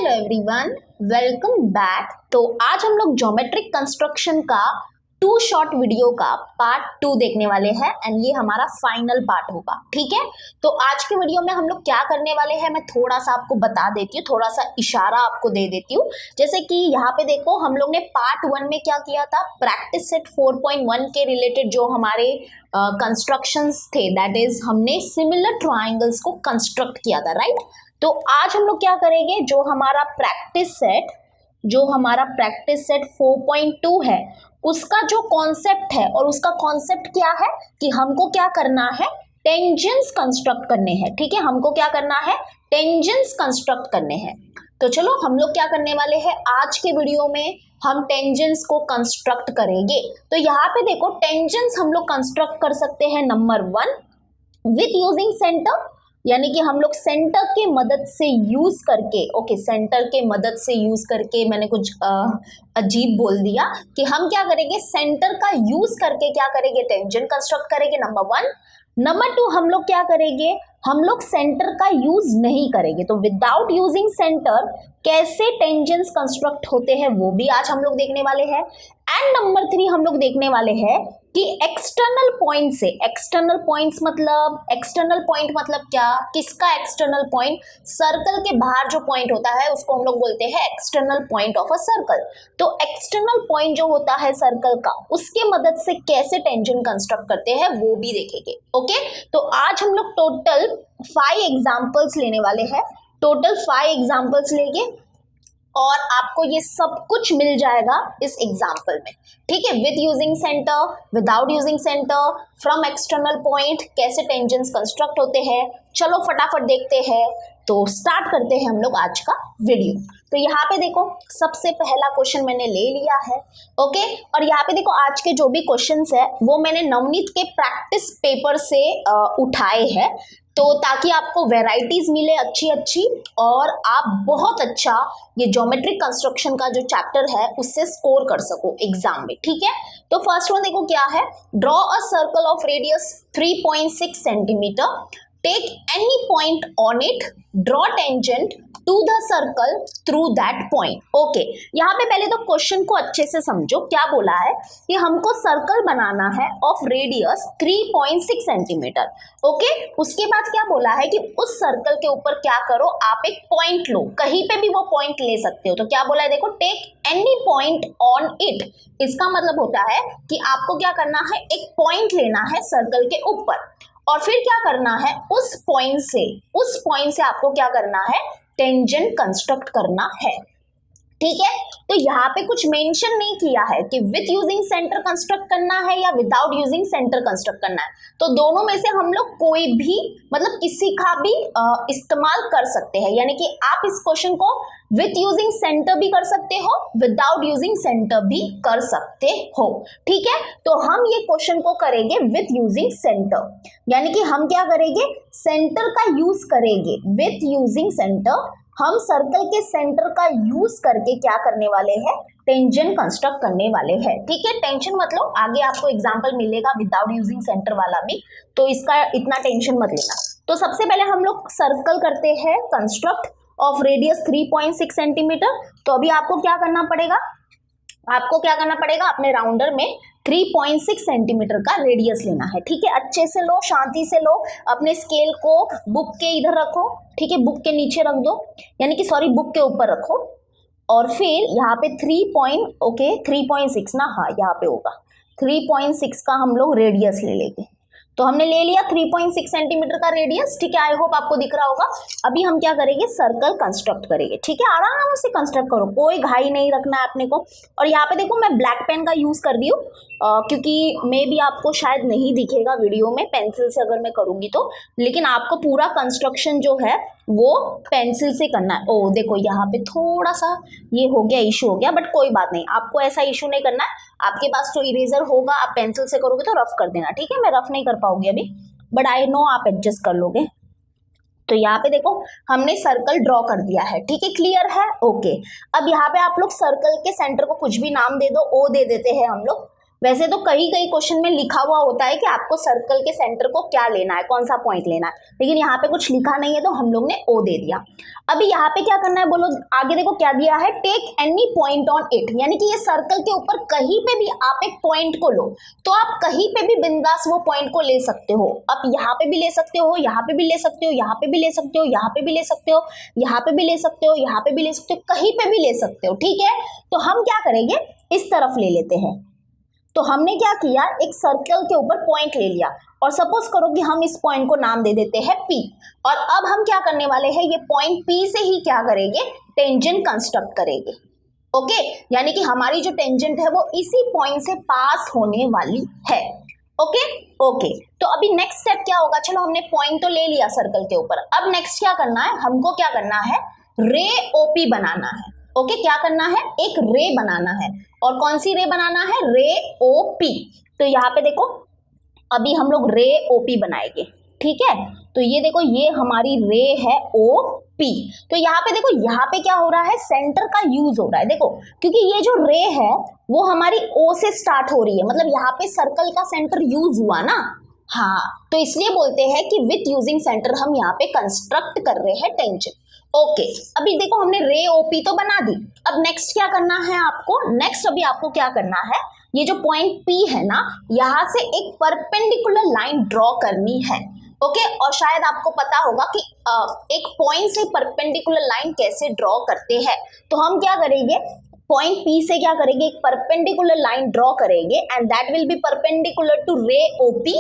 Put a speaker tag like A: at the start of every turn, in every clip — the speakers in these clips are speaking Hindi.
A: Hello everyone, welcome back. तो आज हम लोग ज्योमेट्रिक कंस्ट्रक्शन का टू शॉर्ट वीडियो का पार्ट 2 देखने वाले हैं एंड ये हमारा फाइनल पार्ट होगा। ठीक है, तो आज के वीडियो में हम लोग क्या करने वाले हैं मैं थोड़ा सा आपको बता देती हूँ, थोड़ा सा इशारा आपको दे देती हूँ। जैसे कि यहाँ पे देखो, हम लोग ने पार्ट 1 में क्या किया था, प्रैक्टिस सेट 4.1 के रिलेटेड जो हमारे कंस्ट्रक्शंस थे, दैट इज हमने सिमिलर ट्राइंगल्स को कंस्ट्रक्ट किया था, राइट। तो आज हम लोग क्या करेंगे, जो हमारा प्रैक्टिस सेट 4.2 है उसका जो कॉन्सेप्ट है, और उसका कॉन्सेप्ट क्या है कि हमको क्या करना है, टेंजेंट्स कंस्ट्रक्ट करने हैं। ठीक है, हमको क्या करना है, टेंजेंट्स कंस्ट्रक्ट करने हैं। तो चलो हम लोग क्या करने वाले हैं, आज के वीडियो में हम टेंजेंट्स को कंस्ट्रक्ट करेंगे। तो यहाँ पे देखो, टेंजेंट्स हम लोग कंस्ट्रक्ट कर सकते हैं नंबर 1 विथ यूजिंग सेंटर, यानी कि हम लोग सेंटर के मदद से यूज करके, सेंटर के मदद से यूज करके, मैंने कुछ अजीब बोल दिया कि हम क्या करेंगे, सेंटर का यूज करके क्या करेंगे, टेंजेंट कंस्ट्रक्ट करेंगे नंबर 1। नंबर 2 हम लोग क्या करेंगे, हम लोग सेंटर का यूज नहीं करेंगे। तो विदाउट यूजिंग सेंटर कैसे टेंजेंट्स कंस्ट्रक्ट होते हैं वो भी आज हम लोग देखने वाले हैं। एंड नंबर 3 हम लोग देखने वाले हैं कि एक्सटर्नल पॉइंट से, एक्सटर्नल पॉइंट मतलब क्या, किसका एक्सटर्नल पॉइंट, सर्कल के बाहर जो पॉइंट होता है उसको हम लोग बोलते हैं external point of a circle. तो एक्सटर्नल पॉइंट जो होता है सर्कल का, उसके मदद से कैसे टेंजेंट कंस्ट्रक्ट करते हैं वो भी देखेंगे। ओके, तो आज हम लोग टोटल 5 एग्जाम्पल्स लेने वाले हैं, टोटल 5 एग्जाम्पल्स लेंगे और आपको ये सब कुछ मिल जाएगा इस एग्जाम्पल में। ठीक है, with using centre, without using centre, from external point, कैसे टेंजेंट्स कंस्ट्रक्ट होते हैं। चलो फटाफट देखते हैं, तो स्टार्ट करते हैं हम लोग आज का वीडियो। तो यहाँ पे देखो, सबसे पहला क्वेश्चन मैंने ले लिया है। ओके, और यहाँ पे देखो, आज के जो भी क्वेश्चंस है वो मैंने नवनीत के प्रैक्टिस पेपर से उठाए हैं, तो ताकि आपको वैरायटीज मिले अच्छी और आप बहुत अच्छा ये ज्योमेट्रिक कंस्ट्रक्शन का जो चैप्टर है उससे स्कोर कर सको एग्जाम में। ठीक है, तो फर्स्ट वन देखो क्या है, draw a circle of radius 3.6 centimetre, take any point on it, draw tangent to the circle through that point. Okay, यहाँ पे पहले तो क्वेश्चन को अच्छे से समझो, क्या बोला है कि हमको सर्कल बनाना है ऑफ रेडियस 3.6 सेंटीमीटर। ओके, उसके बाद क्या बोला है कि उस सर्कल के ऊपर क्या करो, आप एक पॉइंट लो, कहीं पे भी वो पॉइंट ले सकते हो। तो क्या बोला है देखो, take any point on it, इसका मतलब होता है कि आपको क्या करना है, एक पॉइंट लेना है सर्कल के ऊपर और फिर क्या करना है, उस पॉइंट से आपको क्या करना है, टेंजेंट कंस्ट्रक्ट करना है। ठीक है, तो यहाँ पे कुछ मेंशन नहीं किया है कि विथ यूजिंग सेंटर कंस्ट्रक्ट करना है या विदाउट यूजिंग सेंटर कंस्ट्रक्ट करना है। तो दोनों में से हम लोग कोई भी, मतलब किसी का भी इस्तेमाल कर सकते हैं, यानी कि आप इस क्वेश्चन को विथ यूजिंग सेंटर भी कर सकते हो, विदाउट यूजिंग सेंटर भी कर सकते हो। ठीक है, तो हम ये क्वेश्चन को करेंगे विथ यूजिंग सेंटर, यानी कि हम क्या करेंगे, सेंटर का यूज करेंगे। विथ यूजिंग सेंटर हम सर्कल के सेंटर का यूज करके क्या करने वाले हैं, टेंजेंट कंस्ट्रक्ट करने वाले हैं। ठीक है, टेंशन मतलब आगे आपको एग्जांपल मिलेगा विदाउट यूजिंग सेंटर वाला भी, तो इसका इतना टेंशन मत लेना। तो सबसे पहले हम लोग सर्कल करते हैं कंस्ट्रक्ट ऑफ रेडियस 3.6 सेंटीमीटर। तो अभी आपको क्या करना पड़ेगा, अपने राउंडर में 3.6 सेंटीमीटर का रेडियस लेना है। ठीक है, अच्छे से लो, शांति से लो, अपने स्केल को बुक के इधर रखो। ठीक है, बुक के नीचे रख दो, यानी कि सॉरी, बुक के ऊपर रखो। और फिर यहाँ पे 3.6 ना, हाँ यहाँ पे होगा 3.6 का हम लोग रेडियस ले लेंगे। तो हमने ले लिया 3.6 सेंटीमीटर का रेडियस। ठीक है, आई होप आपको दिख रहा होगा। अभी हम क्या करेंगे, सर्कल कंस्ट्रक्ट करेंगे। ठीक है, आराम से कंस्ट्रक्ट करो, कोई घाई नहीं रखना है अपने को। और यहाँ पे देखो, मैं ब्लैक पेन का यूज कर दी हूँ क्योंकि मे भी आपको शायद नहीं दिखेगा वीडियो में, पेंसिल से अगर मैं करूँगी तो, लेकिन आपको पूरा कंस्ट्रक्शन जो है वो पेंसिल से करना है। ओ देखो, यहाँ पे थोड़ा सा ये हो गया, इशू हो गया, बट कोई बात नहीं, आपको ऐसा इशू नहीं करना है। आपके पास तो इरेजर होगा, आप पेंसिल से करोगे तो रफ कर देना। ठीक है, मैं रफ नहीं कर पाऊंगी अभी, बट आई नो आप एडजस्ट कर लोगे। तो यहाँ पे देखो, हमने सर्कल ड्रॉ कर दिया है। ठीक है, क्लियर है। ओके, अब यहाँ पे आप लोग सर्कल के सेंटर को कुछ भी नाम दे दो, ओ दे देते हैं हम लोग। वैसे तो कई कई क्वेश्चन में लिखा हुआ होता है कि आपको सर्कल के सेंटर को क्या लेना है, कौन सा पॉइंट लेना है, लेकिन यहाँ पे कुछ लिखा नहीं है तो हम लोग ने ओ दे दिया। अभी यहाँ पे क्या करना है बोलो, आगे देखो क्या दिया है, take any point on it, यानी कि ये सर्कल के ऊपर कहीं पे भी आप एक पॉइंट को लो तो आप कहीं पे भी बिंदास वो पॉइंट को ले सकते हो। आप यहाँ पे भी ले सकते हो, यहाँ पे भी ले सकते हो, यहाँ पे भी ले सकते हो, यहाँ पे भी ले सकते हो, यहाँ पे भी ले सकते हो, यहाँ पे भी ले सकते हो, कहीं पे भी ले सकते हो, ठीक है। तो हम क्या करेंगे, इस तरफ ले लेते हैं। तो हमने क्या किया, एक सर्कल के ऊपर पॉइंट ले लिया और सपोज करो कि हम इस पॉइंट को नाम दे देते हैं P, और अब हम क्या करने वाले हैं, ये पॉइंट P से ही क्या करेंगे, टेंजेंट कंस्ट्रक्ट करेंगे। ओके, यानी कि हमारी जो टेंजेंट है वो इसी पॉइंट से पास होने वाली है। ओके ओके, तो अभी नेक्स्ट स्टेप क्या होगा, चलो हमने पॉइंट तो ले लिया सर्कल के ऊपर, अब नेक्स्ट क्या करना है, हमको क्या करना है, रे OP बनाना है। ओके, क्या करना है, एक रे बनाना है, और कौन सी रे बनाना है, रे OP। तो यहाँ पे देखो अभी हम लोग रे OP बनाएंगे, ठीक है। तो ये देखो ये हमारी रे है OP। तो यहाँ पे देखो, यहाँ पे क्या हो रहा है, सेंटर का यूज हो रहा है, देखो क्योंकि ये जो रे है वो हमारी O से स्टार्ट हो रही है, मतलब यहाँ पे सर्कल का सेंटर यूज हुआ ना, हाँ, तो इसलिए बोलते हैं कि विथ यूजिंग सेंटर हम यहाँ पे कंस्ट्रक्ट कर रहे हैं टेंजेंट। ओके, अभी देखो हमने रे OP तो बना दी, अब नेक्स्ट क्या करना है आपको, नेक्स्ट अभी आपको क्या करना है, ये जो पॉइंट P है ना, यहाँ से एक परपेंडिकुलर लाइन ड्रॉ करनी है। ओके, और शायद आपको पता होगा कि एक पॉइंट से परपेंडिकुलर लाइन कैसे ड्रॉ करते हैं। तो हम क्या करेंगे, पॉइंट P से क्या करेंगे, एक परपेंडिकुलर लाइन ड्रॉ करेंगे and that will be perpendicular to ray OP।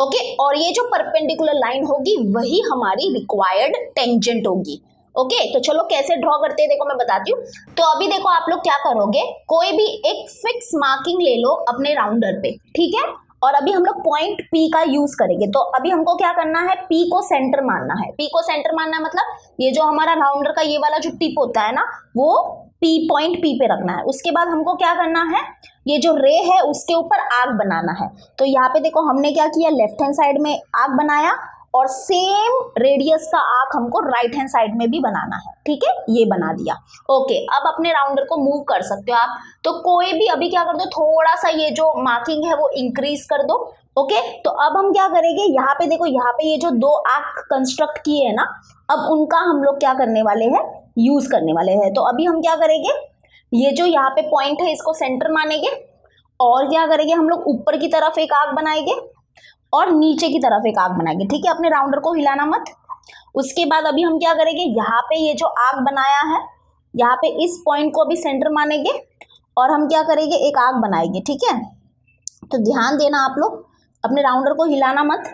A: Okay, और ये जो परपेंडिकुलर लाइन होगी वही हमारी रिक्वायर्ड टेंजेंट होगी। ओके, तो चलो कैसे ड्रॉ करते हैं देखो मैं बताती हूँ। तो अभी देखो आप लोग क्या करोगे, कोई भी एक फिक्स मार्किंग ले लो अपने राउंडर पे, ठीक है, और अभी हम लोग पॉइंट P का यूज करेंगे। तो अभी हमको क्या करना है, P को सेंटर मानना है। P को सेंटर मानना है मतलब ये जो हमारा राउंडर का ये वाला जो टिप होता है ना, वो पॉइंट P पे रखना है। उसके बाद हमको क्या करना है, ये जो रे है उसके ऊपर आर्क बनाना है। तो यहाँ पे देखो हमने क्या किया, लेफ्ट हैंड साइड में आर्क बनाया और सेम रेडियस का आर्क हमको राइट हैंड साइड में भी बनाना है, ठीक है, ये बना दिया। ओके, अब अपने राउंडर को मूव कर सकते हो आप, तो कोई भी अभी क्या कर दो, थोड़ा सा ये जो मार्किंग है वो इंक्रीज कर दो। ओके, तो अब हम क्या करेंगे, यहाँ पे देखो, यहाँ पे ये जो दो आर्क कंस्ट्रक्ट किए हैं ना, अब उनका हम लोग क्या करने वाले हैं, यूज करने वाले हैं। तो अभी हम क्या करेंगे, ये जो यहाँ पे पॉइंट है इसको सेंटर मानेंगे, और क्या करेंगे हम लोग, ऊपर की तरफ एक आर्क बनाएंगे और नीचे की तरफ एक आर्क बनाएंगे, ठीक है, अपने राउंडर को हिलाना मत। उसके बाद अभी हम क्या करेंगे, यहाँ पे ये जो आर्क बनाया है, यहाँ पे इस पॉइंट को अभी सेंटर मानेंगे और हम क्या करेंगे, एक आर्क बनाएंगे, ठीक है। तो ध्यान देना आप लोग, अपने राउंडर को हिलाना मत,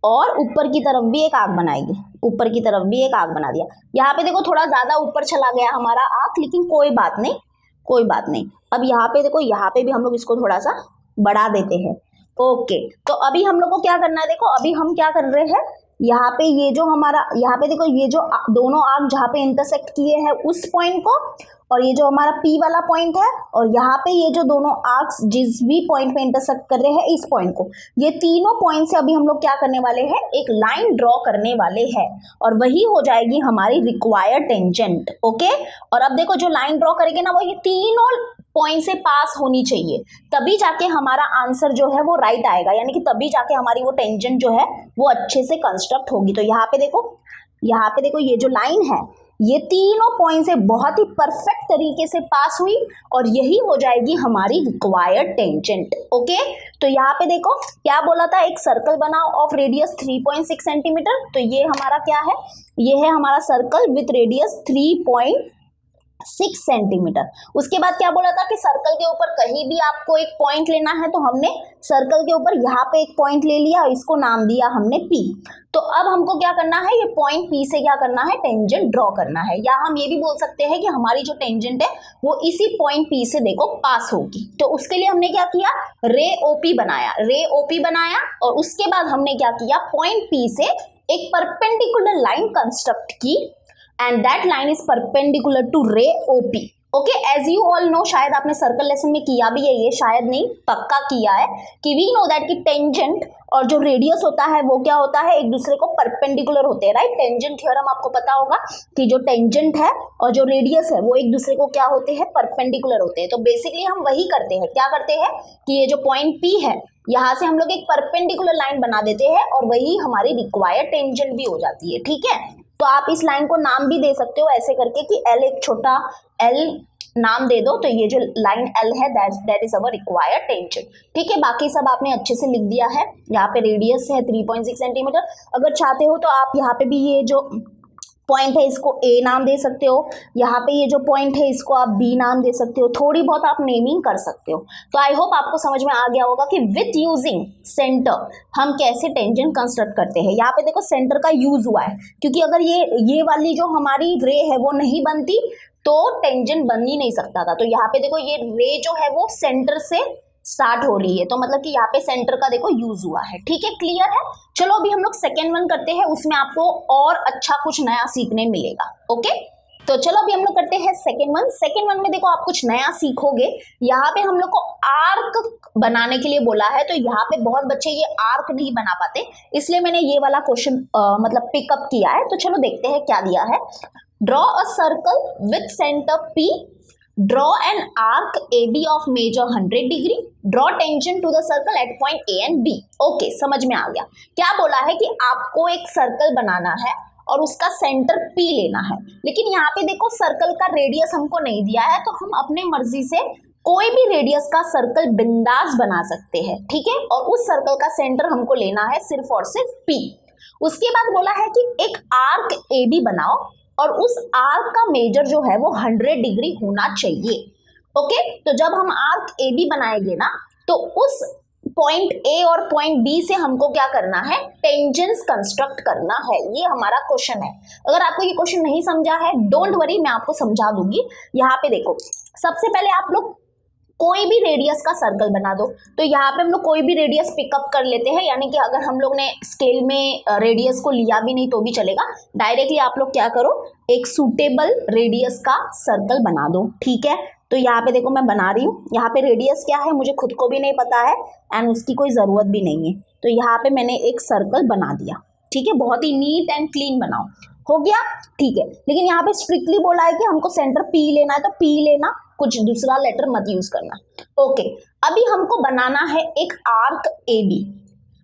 A: और ऊपर की तरफ भी एक आर्क बनाएंगे, ऊपर की तरफ भी एक आर्क बना दिया। यहाँ पे देखो थोड़ा ज्यादा ऊपर चला गया हमारा आर्क, लेकिन कोई बात नहीं, कोई बात नहीं। अब यहाँ पे देखो, यहाँ पे भी हम लोग इसको थोड़ा सा बढ़ा देते हैं। ओके, तो अभी हम लोग को क्या करना है, देखो अभी हम क्या कर रहे हैं, यहाँ पे ये जो हमारा, यहाँ पे देखो ये जो दोनों आर्क जहाँ पे इंटरसेक्ट किए हैं उस पॉइंट को, और ये जो हमारा P वाला पॉइंट है, और यहाँ पे ये जो दोनों आर्क्स जिस भी पॉइंट पे इंटरसेक्ट कर रहे हैं इस पॉइंट को, ये तीनों पॉइंट से अभी हम लोग क्या करने वाले हैं, एक लाइन ड्रॉ करने वाले हैं, और वही हो जाएगी हमारी रिक्वायर्ड टेंजेंट। ओके, और अब देखो जो लाइन ड्रॉ करेंगे ना, वो ये तीनों पॉइंट से पास होनी चाहिए, तभी जाके हमारा आंसर जो है वो राइट आएगा, यानी कि तभी जाके हमारी वो टेंजेंट जो है वो अच्छे से कंस्ट्रक्ट होगी। तो यहाँ पे देखो, यहाँ पे देखो, ये जो लाइन है ये तीनों पॉइंट से बहुत ही परफेक्ट तरीके से पास हुई, और यही हो जाएगी हमारी रिक्वायर्ड टेंजेंट। ओके, तो यहाँ पे देखो क्या बोला था, एक सर्कल बनाओ ऑफ रेडियस 3.6 सेंटीमीटर। तो ये हमारा क्या है, ये है हमारा सर्कल विथ रेडियस 3.6 सेंटीमीटर। उसके बाद क्या बोला था कि सर्कल के ऊपर कहीं भी आपको एक पॉइंट लेना है, तो हमने सर्कल के ऊपर यहाँ पे एक पॉइंट ले लिया और इसको नाम दिया हमने P। तो अब हमको क्या करना है, ये पॉइंट P से क्या करना है, टेंजेंट ड्रॉ करना है, या हम ये भी बोल सकते हैं कि हमारी जो टेंजेंट है वो इसी पॉइंट P से देखो पास होगी। तो उसके लिए हमने क्या किया, रे OP बनाया, रे OP बनाया, और उसके बाद हमने क्या किया, पॉइंट P से एक परपेंडिकुलर लाइन कंस्ट्रक्ट की, and that line is perpendicular to ray OP. Okay, as you all know, शायद आपने सर्कल लेसन में किया भी है, ये शायद नहीं पक्का किया है कि वी नो दैट कि टेंजेंट और जो रेडियस होता है वो क्या होता है, एक दूसरे को परपेंडिकुलर होते हैं, राइट। टेंजेंट थ्योरम आपको पता होगा कि जो टेंजेंट है और जो रेडियस है वो एक दूसरे को क्या होते हैं, परपेंडिकुलर होते हैं। तो बेसिकली हम वही करते हैं, क्या करते हैं कि ये जो पॉइंट P है यहाँ से हम लोग एक परपेंडिकुलर लाइन बना देते हैं और वही हमारी रिक्वायर्ड टेंजेंट भी हो जाती है, ठीक है। तो आप इस लाइन को नाम भी दे सकते हो ऐसे करके कि L, एक छोटा L नाम दे दो, तो ये जो लाइन L है that is our required tangent, ठीक है। बाकी सब आपने अच्छे से लिख दिया है। यहाँ पे रेडियस है 3.6 सेंटीमीटर। अगर चाहते हो तो आप यहाँ पे भी ये जो पॉइंट है इसको A नाम दे सकते हो, यहाँ पे ये जो पॉइंट है इसको आप B नाम दे सकते हो, थोड़ी बहुत आप नेमिंग कर सकते हो। तो आई होप आपको समझ में आ गया होगा कि विथ यूजिंग सेंटर हम कैसे टेंजेंट कंस्ट्रक्ट करते हैं। यहाँ पे देखो सेंटर का यूज हुआ है, क्योंकि अगर ये वाली जो हमारी रे है वो नहीं बनती तो टेंजेंट बन ही नहीं सकता था। तो यहाँ पे देखो ये रे जो है वो सेंटर से स्टार्ट हो रही है, तो मतलब कि यहाँ पे सेंटर का देखो यूज हुआ है, ठीक है, क्लियर है। चलो अभी हम लोग सेकेंड वन करते हैं, उसमें आपको और अच्छा कुछ नया सीखने मिलेगा। ओके, तो चलो अभी हम लोग करते हैं सेकेंड वन। सेकेंड वन में देखो आप कुछ नया सीखोगे। यहाँ पे हम लोग को आर्क बनाने के लिए बोला है, तो यहाँ पे बहुत बच्चे ये आर्क नहीं बना पाते, इसलिए मैंने ये वाला क्वेश्चन मतलब पिकअप किया है। तो चलो देखते हैं क्या दिया है। Draw a circle with centre P, draw an arc AB of measure 100 degree, draw tangent to the circle at point A and B। Okay, समझ में आ गया। क्या बोला है कि आपको एक सर्कल बनाना है और उसका सेंटर P लेना है, लेकिन यहाँ पे देखो सर्कल का रेडियस हमको नहीं दिया है, तो हम अपने मर्जी से कोई भी रेडियस का सर्कल बिंदास बना सकते हैं, ठीक है। और उस सर्कल का सेंटर हमको लेना है सिर्फ और सिर्फ P। उसके बाद बोला है कि एक आर्क AB बनाओ और उस आर्क का मेजर जो है वो 100 डिग्री होना चाहिए। ओके, तो जब हम आर्क ए बी बनाएंगे ना, तो उस पॉइंट ए और पॉइंट बी से हमको क्या करना है, टेंजेंट्स कंस्ट्रक्ट करना है। ये हमारा क्वेश्चन है। अगर आपको ये क्वेश्चन नहीं समझा है, डोंट वरी, मैं आपको समझा दूंगी। यहाँ पे देखो, सबसे पहले आप लोग कोई भी रेडियस का सर्कल बना दो। तो यहाँ पे हम लोग कोई भी रेडियस पिकअप कर लेते हैं, यानी कि अगर हम लोग ने स्केल में रेडियस को लिया भी नहीं तो भी चलेगा। डायरेक्टली आप लोग क्या करो, एक सूटेबल रेडियस का सर्कल बना दो, ठीक है। तो यहाँ पे देखो मैं बना रही हूँ। यहाँ पे रेडियस क्या है मुझे खुद को भी नहीं पता है एंड उसकी कोई ज़रूरत भी नहीं है। तो यहाँ पे मैंने एक सर्कल बना दिया, ठीक है। बहुत ही नीट एंड क्लीन बनाओ, हो गया, ठीक है। लेकिन यहाँ पे स्ट्रिक्टली बोला है कि हमको सेंटर P लेना है, तो P लेना, कुछ दूसरा लेटर मत यूज करना। ओके, अभी हमको बनाना है एक arc AB।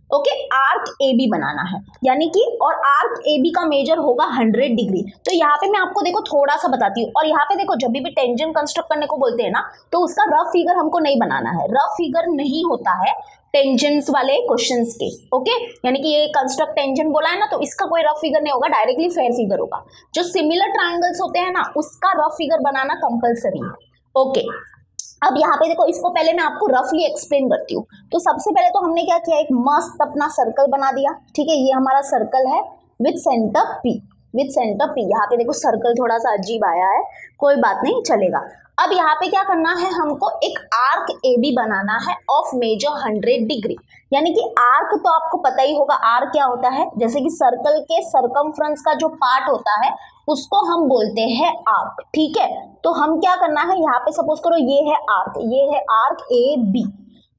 A: Okay, arc AB बनाना है, यानी कि और आर्क AB का मेजर होगा 100 डिग्री। तो यहाँ पे मैं आपको देखो थोड़ा सा बताती हूँ। और यहाँ पे देखो जब भी टेंजेंट कंस्ट्रक्ट करने को बोलते हैं ना, तो उसका रफ फिगर हमको नहीं बनाना है। रफ फिगर नहीं होता है टेंजेंट्स वाले क्वेश्चंस के। ओके, यानी कि ये कंस्ट्रक्ट टेंजेंट बोला है ना, तो इसका कोई रफ फिगर नहीं होगा, डायरेक्टली फेयर फिगर होगा। जो सिमिलर ट्रायंगल्स होते हैं ना, उसका रफ फिगर बनाना कंपलसरी है। ओके, अब यहाँ पे देखो, इसको पहले मैं आपको रफली एक्सप्लेन करती हूँ। तो सबसे पहले तो हमने क्या किया, एक मस्त अपना सर्कल बना दिया, ठीक है। ये हमारा सर्कल है with centre P, with centre P। यहाँ पे देखो सर्कल थोड़ा सा अजीब आया है, कोई बात नहीं, चलेगा। अब यहाँ पे क्या करना है, हमको एक आर्क AB बनाना है ऑफ मेजर 100 डिग्री। यानी कि आर्क तो आपको पता ही होगा, आर्क क्या होता है, जैसे कि सर्कल के सर्कमफ्रेंस का जो पार्ट होता है उसको हम बोलते हैं आर्क, ठीक है। तो हम क्या करना है, यहाँ पे सपोज करो ये है आर्क, ये है आर्क AB।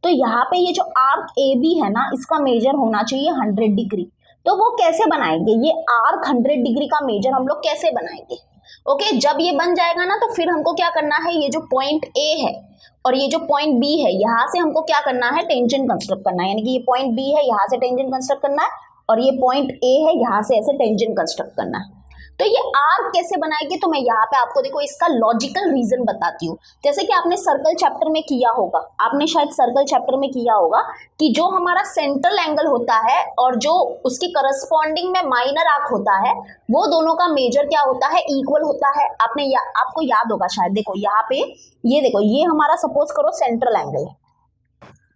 A: तो यहाँ पे ये जो आर्क AB है ना, इसका मेजर होना चाहिए 100 डिग्री। तो वो कैसे बनाएंगे, ये आर्क 100 डिग्री का मेजर हम लोग कैसे बनाएंगे। ओके, जब ये बन जाएगा ना, तो फिर हमको क्या करना है, ये जो पॉइंट A है और ये जो पॉइंट B है, यहाँ से हमको क्या करना है, टेंजेंट कंस्ट्रक्ट करना है। यानी कि ये पॉइंट B है, यहाँ से टेंजेंट कंस्ट्रक्ट करना है, और ये पॉइंट A है, यहाँ से ऐसे टेंजेंट कंस्ट्रक्ट करना है। तो ये आर्क कैसे बनाएंगे, तो मैं यहाँ पे आपको देखो इसका लॉजिकल रीजन बताती हूँ। जैसे कि आपने सर्कल चैप्टर में किया होगा, आपने शायद सर्कल चैप्टर में किया होगा कि जो हमारा सेंट्रल एंगल होता है और जो उसके करस्पॉन्डिंग में माइनर आर्क होता है, वो दोनों का मेजर क्या होता है, इक्वल होता है। आपको याद होगा शायद, देखो यहाँ पे ये देखो, ये हमारा सपोज करो सेंट्रल एंगल है,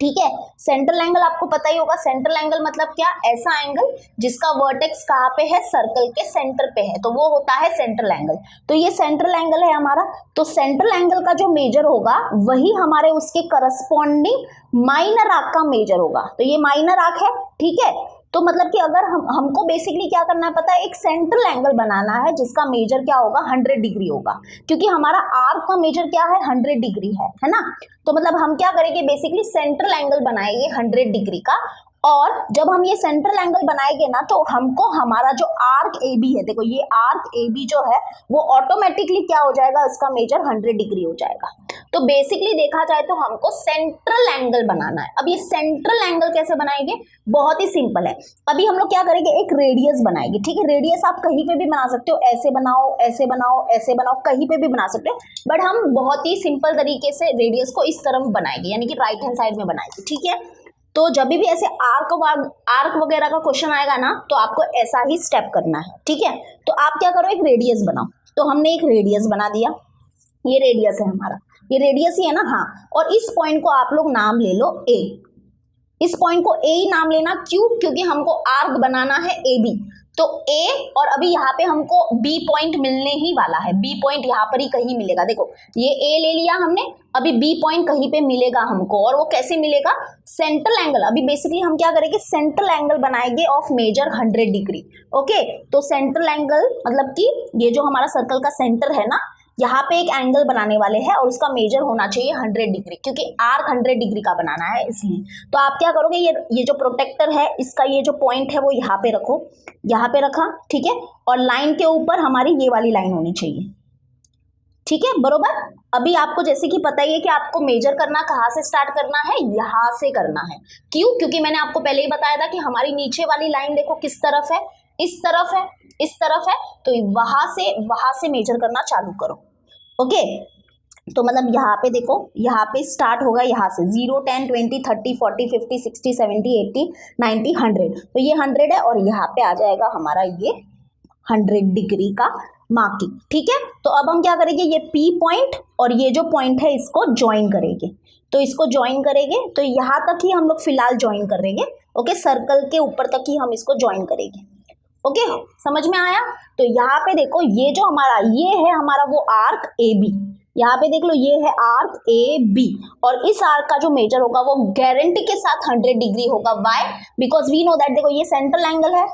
A: ठीक है। सेंट्रल एंगल आपको पता ही होगा, सेंट्रल एंगल मतलब क्या, ऐसा एंगल जिसका वर्टेक्स कहाँ पे है, सर्कल के सेंटर पे है, तो वो होता है सेंट्रल एंगल। तो ये सेंट्रल एंगल है हमारा। तो सेंट्रल एंगल का जो मेजर होगा वही हमारे उसके करस्पॉन्डिंग माइनर आर्क का मेजर होगा। तो ये माइनर आर्क है, ठीक है। तो मतलब कि अगर हमको बेसिकली क्या करना है पता है, एक सेंट्रल एंगल बनाना है जिसका मेजर क्या होगा 100 डिग्री होगा, क्योंकि हमारा आर्क का मेजर क्या है 100 डिग्री है ना। तो मतलब हम क्या करेंगे बेसिकली सेंट्रल एंगल बनाएंगे 100 डिग्री का, और जब हम ये सेंट्रल एंगल बनाएंगे ना तो हमको हमारा जो आर्क ए बी है, देखो ये आर्क ए बी जो है वो ऑटोमेटिकली क्या हो जाएगा, इसका मेजर 100 डिग्री हो जाएगा। तो बेसिकली देखा जाए तो हमको सेंट्रल एंगल बनाना है। अब ये सेंट्रल एंगल कैसे बनाएंगे, बहुत ही सिंपल है। अभी हम लोग क्या करेंगे, एक रेडियस बनाएंगे, ठीक है। रेडियस आप कहीं पे भी बना सकते हो, ऐसे बनाओ ऐसे बनाओ ऐसे बनाओ, कहीं पे भी बना सकते हो, बट हम बहुत ही सिंपल तरीके से रेडियस को इस तरफ बनाएंगे, यानी कि राइट हैंड साइड में बनाएंगे, ठीक है। तो जब भी ऐसे आर्क वगैरह का क्वेश्चन आएगा ना तो आपको ऐसा ही स्टेप करना है, ठीक है। तो आप क्या करो, एक रेडियस बनाओ। तो हमने एक रेडियस बना दिया, ये रेडियस है हमारा, ये रेडियस ही है ना, हाँ। और इस पॉइंट को आप लोग नाम ले लो ए, इस पॉइंट को ए ही नाम लेना, क्यों, क्योंकि हमको आर्क बनाना है ए बी। तो ए, और अभी यहाँ पे हमको बी पॉइंट मिलने ही वाला है, बी पॉइंट यहाँ पर ही कहीं मिलेगा। देखो ये ए ले लिया हमने, अभी बी पॉइंट कहीं पे मिलेगा हमको, और वो कैसे मिलेगा, सेंट्रल एंगल। अभी बेसिकली हम क्या करेंगे, सेंट्रल एंगल बनाएंगे ऑफ मेजर 100 डिग्री, ओके। तो सेंट्रल एंगल मतलब कि ये जो हमारा सर्कल का सेंटर है ना, यहाँ पे एक एंगल बनाने वाले हैं और उसका मेजर होना चाहिए 100 डिग्री, क्योंकि आर्क 100 डिग्री का बनाना है इसलिए। तो आप क्या करोगे, ये जो प्रोटेक्टर है इसका ये जो पॉइंट है वो यहाँ पे रखो, यहाँ पे रखा, ठीक है। और लाइन के ऊपर हमारी ये वाली लाइन होनी चाहिए, ठीक है, बरोबर। अभी आपको जैसे कि पता ही है कि आपको मेजर करना कहाँ से स्टार्ट करना है, यहाँ से करना है। क्यों, क्योंकि मैंने आपको पहले ही बताया था कि हमारी नीचे वाली लाइन देखो किस तरफ है, इस तरफ है, इस तरफ है। तो वहां से मेजर करना चालू करो, ओके। तो मतलब यहाँ पे देखो, यहाँ पे स्टार्ट होगा यहाँ से 0 10 20 30 40 50 60 70 80 90 100। तो ये 100 है और यहाँ पे आ जाएगा हमारा ये 100 डिग्री का मार्किंग, ठीक है। तो अब हम क्या करेंगे, ये पी पॉइंट और ये जो पॉइंट है इसको ज्वाइन करेंगे। तो इसको ज्वाइन करेंगे, तो यहाँ तक ही हम लोग फिलहाल ज्वाइन करेंगे, ओके। सर्कल के ऊपर तक ही हम इसको ज्वाइन करेंगे, ओके, समझ में आया। तो यहाँ पे देखो ये जो हमारा ये है हमारा वो आर्क ए बी, यहाँ पे देख लो ये है आर्क ए बी, और इस आर्क का जो मेजर होगा वो गारंटी के साथ 100 डिग्री होगा। Why, because we know that, देखो ये सेंट्रल एंगल है,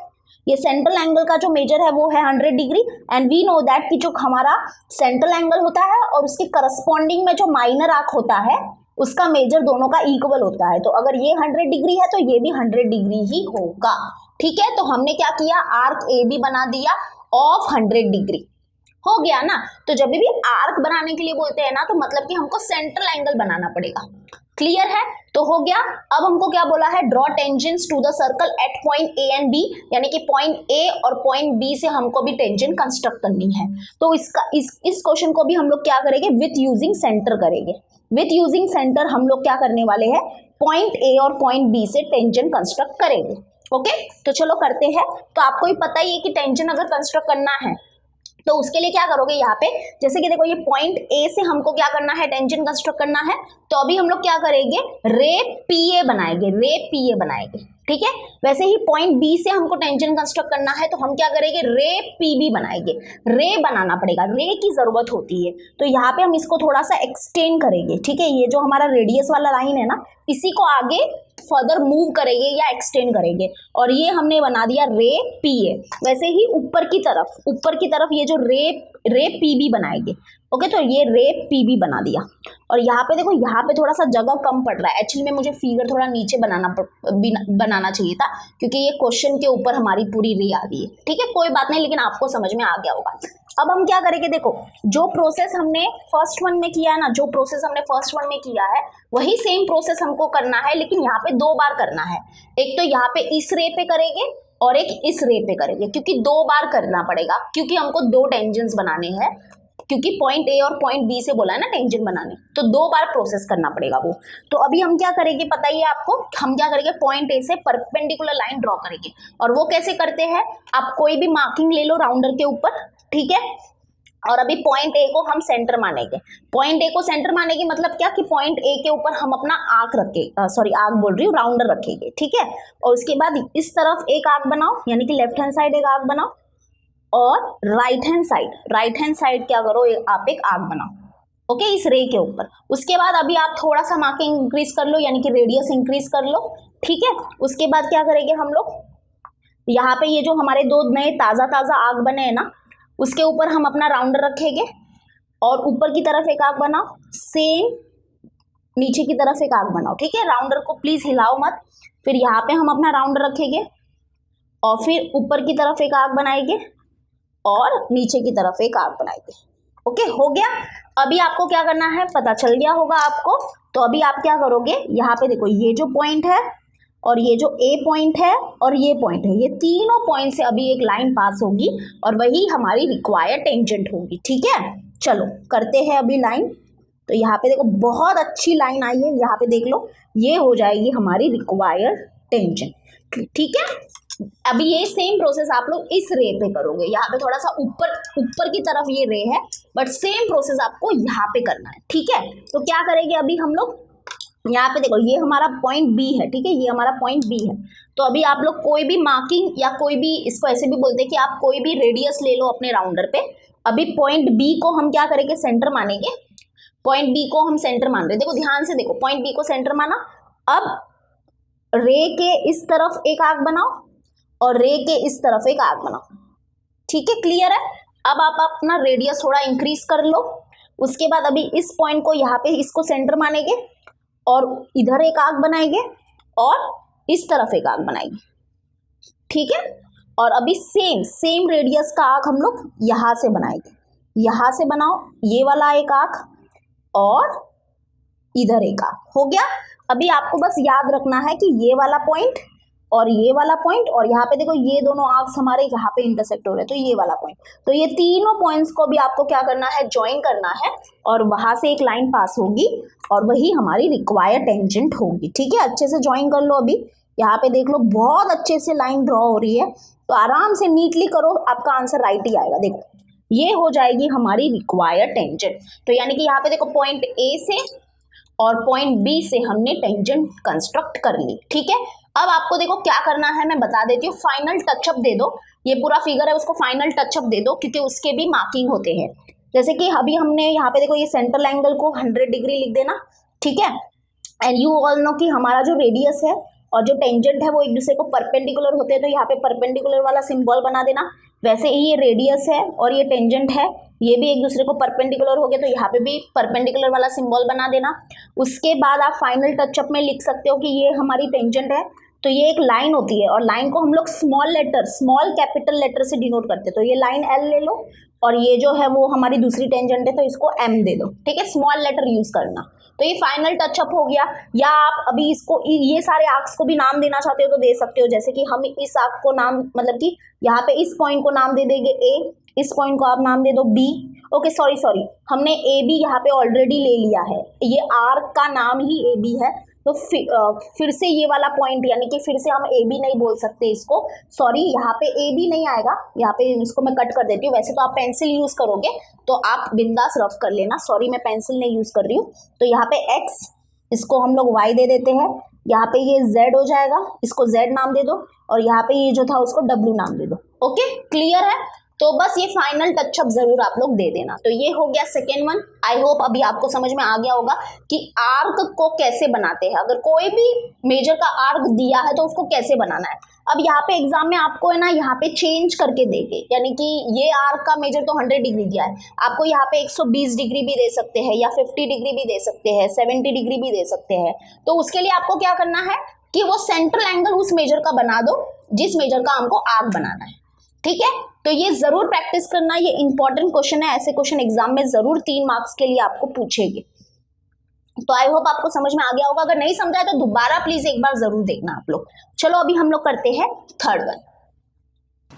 A: ये सेंट्रल एंगल का जो मेजर है वो है 100 degree, and we know that कि जो हमारा सेंट्रल एंगल होता है और उसके करस्पॉन्डिंग में जो माइनर आर्क होता है उसका मेजर दोनों का इक्वल होता है। तो अगर ये 100 डिग्री है तो ये भी 100 डिग्री ही होगा, ठीक है। तो हमने क्या किया, आर्क ए बी बना दिया ऑफ 100 डिग्री, हो गया ना। तो जब भी आर्क बनाने के लिए बोलते हैं ना तो मतलब कि हमको सेंट्रल एंगल बनाना पड़ेगा, क्लियर है। तो हो गया। अब हमको क्या बोला है, draw tangents to the circle at point A and B, यानी कि पॉइंट ए और पॉइंट बी से हमको भी टेंजेंट कंस्ट्रक्ट करनी है। तो इसका इस क्वेश्चन को भी हम लोग क्या करेंगे, विथ यूजिंग सेंटर करेंगे। विथ यूजिंग सेंटर हम लोग क्या करने वाले हैं, पॉइंट ए और पॉइंट बी से टेंजेंट कंस्ट्रक्ट करेंगे, ओके। तो चलो करते हैं। तो आपको ही पता ही है कि टेंजेंट अगर कंस्ट्रक्ट करना है तो उसके लिए क्या करोगे, यहाँ पे जैसे कि देखो ये पॉइंट ए से हमको क्या करना है, टेंजेंट कंस्ट्रक्ट करना है। तो अभी हम लोग क्या करेंगे, रे पी ए बनाएंगे, रे पी ए बनाएंगे, ठीक है। वैसे ही पॉइंट बी से हमको टेंजेंट कंस्ट्रक्ट करना है तो हम क्या करेंगे, रे पी बी बनाएंगे। रे बनाना पड़ेगा, रे की जरूरत होती है। तो यहाँ पे हम इसको थोड़ा सा एक्सटेंड करेंगे, ठीक है। ये जो हमारा रेडियस वाला लाइन है ना, इसी को आगे फर्दर मूव करेंगे या एक्सटेंड करेंगे, और ये हमने बना दिया रे पी ए। वैसे ही ऊपर की तरफ ये जो रे पी बी बनाएंगे, ओके। तो ये रे पी बी बना दिया। और यहाँ पे देखो, यहाँ पे थोड़ा सा जगह कम पड़ रहा है, एक्चुअली में मुझे फिगर थोड़ा नीचे बनाना चाहिए था, क्योंकि ये क्वेश्चन के ऊपर हमारी पूरी रे आ गई है, ठीक है। कोई बात नहीं, लेकिन आपको समझ में आ गया होगा। अब हम क्या करेंगे, देखो जो प्रोसेस हमने फर्स्ट वन में किया है ना, वही सेम प्रोसेस हमको करना है, लेकिन यहाँ पे 2 बार करना है। एक तो यहाँ पे इस रे पे करेंगे और एक इस रे पे करेंगे, क्योंकि 2 बार करना पड़ेगा, क्योंकि हमको 2 टेंजेंट्स बनाने हैं, क्योंकि पॉइंट ए और पॉइंट बी से बोला है ना टेंजेंट बनाने, तो 2 बार प्रोसेस करना पड़ेगा वो। तो अभी हम क्या करेंगे पता ही है आपको, हम क्या करेंगे, पॉइंट ए से परपेंडिकुलर लाइन ड्रॉ करेंगे। और वो कैसे करते हैं, आप कोई भी मार्किंग ले लो राउंडर के ऊपर, ठीक है। और अभी पॉइंट ए को हम सेंटर मानेंगे। पॉइंट ए को सेंटर मानेंगे मतलब क्या, कि पॉइंट ए के ऊपर हम अपना आर्क राउंडर रखेंगे, ठीक है। और उसके बाद इस तरफ एक आर्क बनाओ, यानी कि लेफ्ट हैंड साइड एक आर्क बनाओ, और राइट हैंड साइड क्या करो, आप एक आर्क बनाओ, ओके, इस रे के ऊपर। उसके बाद अभी आप थोड़ा सा मार्किंग इंक्रीज कर लो, यानी कि रेडियस इंक्रीज कर लो, ठीक है। उसके बाद क्या करेंगे हम लोग, यहाँ पे ये जो हमारे दो नए ताज़ा ताज़ा आग बने हैं ना, उसके ऊपर हम अपना राउंडर रखेंगे और ऊपर की तरफ एक आग बनाओ, सेम नीचे की तरफ एक आग बनाओ, ठीक है। राउंडर को प्लीज़ हिलाओ मत। फिर यहाँ पे हम अपना राउंडर रखेंगे और फिर ऊपर की तरफ एक आग बनाएंगे और नीचे की तरफ एक आग बनाएंगे। ओके, हो गया। अभी आपको क्या करना है पता चल गया होगा आपको। तो अभी आप क्या करोगे, यहाँ पे देखो ये जो पॉइंट है और ये जो ए पॉइंट है और ये पॉइंट है, ये तीनों पॉइंट से अभी एक लाइन पास होगी और वही हमारी रिक्वायर्ड टेंजेंट होगी, ठीक है। चलो करते हैं अभी लाइन। तो यहाँ पे देखो बहुत अच्छी लाइन आई है, यहाँ पे देख लो, ये हो जाएगी हमारी रिक्वायर्ड टेंजेंट, ठीक है। अभी ये सेम प्रोसेस आप लोग इस रे पे करोगे, यहाँ पे थोड़ा सा ऊपर की तरफ ये रे है, बट सेम प्रोसेस आपको यहाँ पे करना है, ठीक है। तो क्या करेंगे अभी हम लोग, यहाँ पे देखो ये हमारा पॉइंट बी है, ठीक है, ये हमारा पॉइंट बी है। तो अभी आप लोग कोई भी मार्किंग या कोई भी, इसको ऐसे भी बोलते हैं कि आप कोई भी रेडियस ले लो अपने राउंडर पे। अभी पॉइंट बी को हम क्या करेंगे, सेंटर मानेंगे। पॉइंट बी को हम सेंटर मान रहे हैं, देखो ध्यान से देखो, पॉइंट बी को सेंटर माना। अब रे के इस तरफ एक आर्क बनाओ और रे के इस तरफ एक आर्क बनाओ, ठीक है, क्लियर है। अब आप अपना रेडियस थोड़ा इंक्रीज कर लो। उसके बाद अभी इस पॉइंट को यहाँ पे इसको सेंटर मानेंगे और इधर एक आर्क बनाएंगे और इस तरफ एक आर्क बनाएंगे, ठीक है। और अभी सेम रेडियस का आर्क हम लोग यहाँ से बनाएंगे, यहाँ से बनाओ ये वाला एक आर्क और इधर एक आर्क, हो गया। अभी आपको बस याद रखना है कि ये वाला पॉइंट और ये वाला पॉइंट और यहाँ पे देखो ये दोनों आर्क्स हमारे यहाँ पे इंटरसेक्ट हो रहे हैं, तो ये वाला पॉइंट, तो ये तीनों पॉइंट्स को भी आपको क्या करना है, ज्वाइन करना है और वहां से एक लाइन पास होगी और वही हमारी रिक्वायर्ड टेंजेंट होगी, ठीक है। अच्छे से ज्वाइन कर लो। अभी यहाँ पे देख लो बहुत अच्छे से लाइन ड्रॉ हो रही है, तो आराम से नीटली करो, आपका आंसर राइट ही आएगा। देखो ये हो जाएगी हमारी रिक्वायर्ड टेंजेंट। तो यानी कि यहाँ पे देखो पॉइंट ए से और पॉइंट बी से हमने टेंजेंट कंस्ट्रक्ट कर ली, ठीक है। अब आपको देखो क्या करना है मैं बता देती हूँ, फाइनल टचअप दे दो। ये पूरा फिगर है उसको फाइनल टचअप दे दो, क्योंकि उसके भी मार्किंग होते हैं। जैसे कि अभी हमने यहाँ पे देखो ये सेंट्रल एंगल को 100 डिग्री लिख देना, ठीक है। एंड यू ऑल नो कि हमारा जो रेडियस है और जो टेंजेंट है वो एक दूसरे को परपेंडिकुलर होते हैं, तो यहाँ पे परपेंडिकुलर वाला सिंबल बना देना। वैसे ही ये रेडियस है और ये टेंजेंट है, ये भी एक दूसरे को परपेंडिकुलर हो गए, तो यहाँ पे भी परपेंडिकुलर वाला सिंबल बना देना। उसके बाद आप फाइनल टचअप में लिख सकते हो कि ये हमारी टेंजेंट है, तो ये एक लाइन होती है और लाइन को हम लोग स्मॉल कैपिटल लेटर से डिनोट करते हैं। तो ये लाइन एल ले लो और ये जो है वो हमारी दूसरी टेंजेंट है, तो इसको एम दे दो, ठीक है, स्मॉल लेटर यूज करना। तो ये फाइनल टचअप हो गया। या आप अभी इसको ये सारे आर्क्स को भी नाम देना चाहते हो तो दे सकते हो, जैसे कि हम इस आर्क को नाम, मतलब कि यहाँ पे इस पॉइंट को नाम दे देंगे ए, इस पॉइंट को आप नाम दे दो बी। ओके सॉरी हमने ए बी यहाँ पे ऑलरेडी ले लिया है, ये आर्क का नाम ही ए बी है, तो फिर से ये वाला पॉइंट, यानी कि फिर से हम ए बी नहीं बोल सकते इसको, सॉरी यहाँ पे ए बी नहीं आएगा, यहाँ पे इसको मैं कट कर देती हूँ। वैसे तो आप पेंसिल यूज करोगे तो आप बिंदास रफ कर लेना, सॉरी मैं पेंसिल नहीं यूज कर रही हूँ। तो यहाँ पे एक्स, इसको हम लोग वाई दे देते हैं, यहाँ पे ये जेड हो जाएगा, इसको जेड नाम दे दो, और यहाँ पे ये जो था उसको डब्ल्यू नाम दे दो। ओके क्लियर है। तो बस ये फाइनल टचअप जरूर आप लोग दे देना। तो ये हो गया सेकेंड वन। आई होप अभी आपको समझ में आ गया होगा कि आर्क को कैसे बनाते हैं। अगर कोई भी मेजर का आर्क दिया है तो उसको कैसे बनाना है। अब यहाँ पे एग्जाम में आपको है ना, यहाँ पे चेंज करके देंगे, यानी कि ये आर्क का मेजर तो 100 डिग्री दिया है, आपको यहाँ पे 120 डिग्री भी दे सकते हैं या 50 डिग्री भी दे सकते हैं, 70 डिग्री भी दे सकते हैं। तो उसके लिए आपको क्या करना है कि वो सेंट्रल एंगल उस मेजर का बना दो जिस मेजर का हमको आर्क बनाना है, ठीक है। तो ये जरूर प्रैक्टिस करना, ये इंपॉर्टेंट क्वेश्चन है, ऐसे क्वेश्चन एग्जाम में जरूर 3 मार्क्स के लिए आपको पूछेंगे। तो आई होप आपको समझ में आ गया होगा। अगर नहीं समझा है तो दोबारा प्लीज एक बार जरूर देखना आप लोग। चलो अभी हम लोग करते हैं थर्ड वन।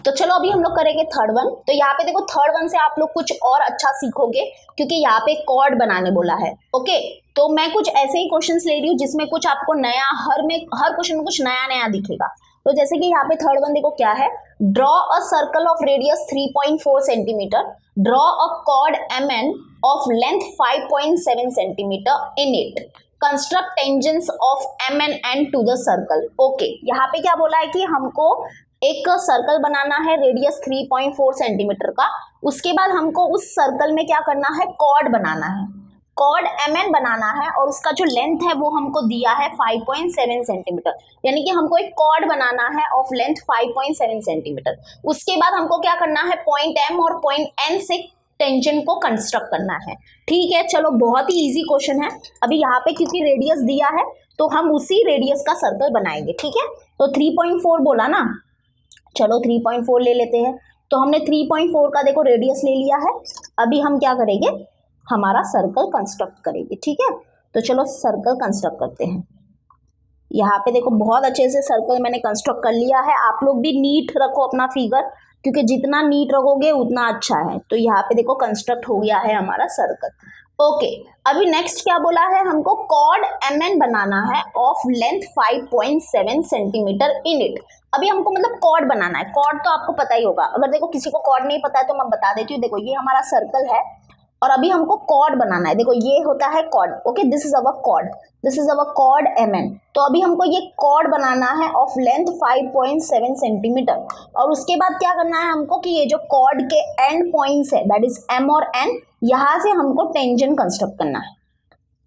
A: तो चलो अभी हम लोग करेंगे थर्ड वन। तो यहाँ पे देखो थर्ड वन से आप लोग कुछ और अच्छा सीखोगे, क्योंकि यहाँ पे कॉर्ड बनाने बोला है। ओके तो मैं कुछ ऐसे ही क्वेश्चंस ले रही हूँ जिसमें कुछ आपको नया, हर क्वेश्चन में कुछ नया नया दिखेगा। तो जैसे कि यहाँ पे थर्ड वन देखो क्या है, draw a circle of radius 3.4 centimetre, draw a chord MN of length 5.7 centimetre in it, construct tangents of MN and to the circle. Okay यहाँ पे क्या बोला है कि हमको एक सर्कल बनाना है रेडियस 3.4 सेंटीमीटर का, उसके बाद हमको उस सर्कल में क्या करना है, कॉर्ड बनाना है। कॉर्ड MN बनाना है और उसका जो लेंथ है वो हमको दिया है 5.7 सेंटीमीटर, यानी कि हमको एक कॉर्ड बनाना है ऑफ लेंथ 5.7 सेंटीमीटर। उसके बाद हमको क्या करना है, पॉइंट M और पॉइंट N से टेंजेंट को कंस्ट्रक्ट करना है। ठीक है, चलो बहुत ही इजी क्वेश्चन है। अभी यहाँ पे क्योंकि रेडियस दिया है तो हम उसी रेडियस का सर्कल बनाएंगे। ठीक है, तो 3.4 बोला ना, चलो 3.4 ले लेते हैं। तो हमने 3.4 का देखो रेडियस ले लिया है। अभी हम क्या करेंगे, हमारा सर्कल कंस्ट्रक्ट करेंगे। ठीक है, तो चलो सर्कल कंस्ट्रक्ट करते हैं। यहाँ पे देखो बहुत अच्छे से सर्कल मैंने कंस्ट्रक्ट कर लिया है। आप लोग भी नीट रखो अपना फिगर, क्योंकि जितना नीट रखोगे उतना अच्छा है। तो यहाँ पे देखो कंस्ट्रक्ट हो गया है हमारा सर्कल। ओके, अभी नेक्स्ट क्या बोला है, हमको कॉर्ड MN बनाना है of length 5.7 centimetre in it. अभी हमको मतलब कॉर्ड बनाना है। कॉर्ड तो आपको पता ही होगा, अगर देखो किसी को कॉर्ड नहीं पता है तो मैं बता देती हूँ। देखो ये हमारा सर्कल है और अभी हमको कॉर्ड बनाना है। देखो ये होता है chord, okay, this is our chord, this is our chord MN। तो अभी हमको ये कॉर्ड बनाना है ऑफ लेंथ 5.7 सेंटीमीटर। और उसके बाद क्या करना है हमको कि ये जो कॉर्ड के एंड पॉइंट्स है दैट इज M और N, यहाँ से हमको टेंजेंट कंस्ट्रक्ट करना है।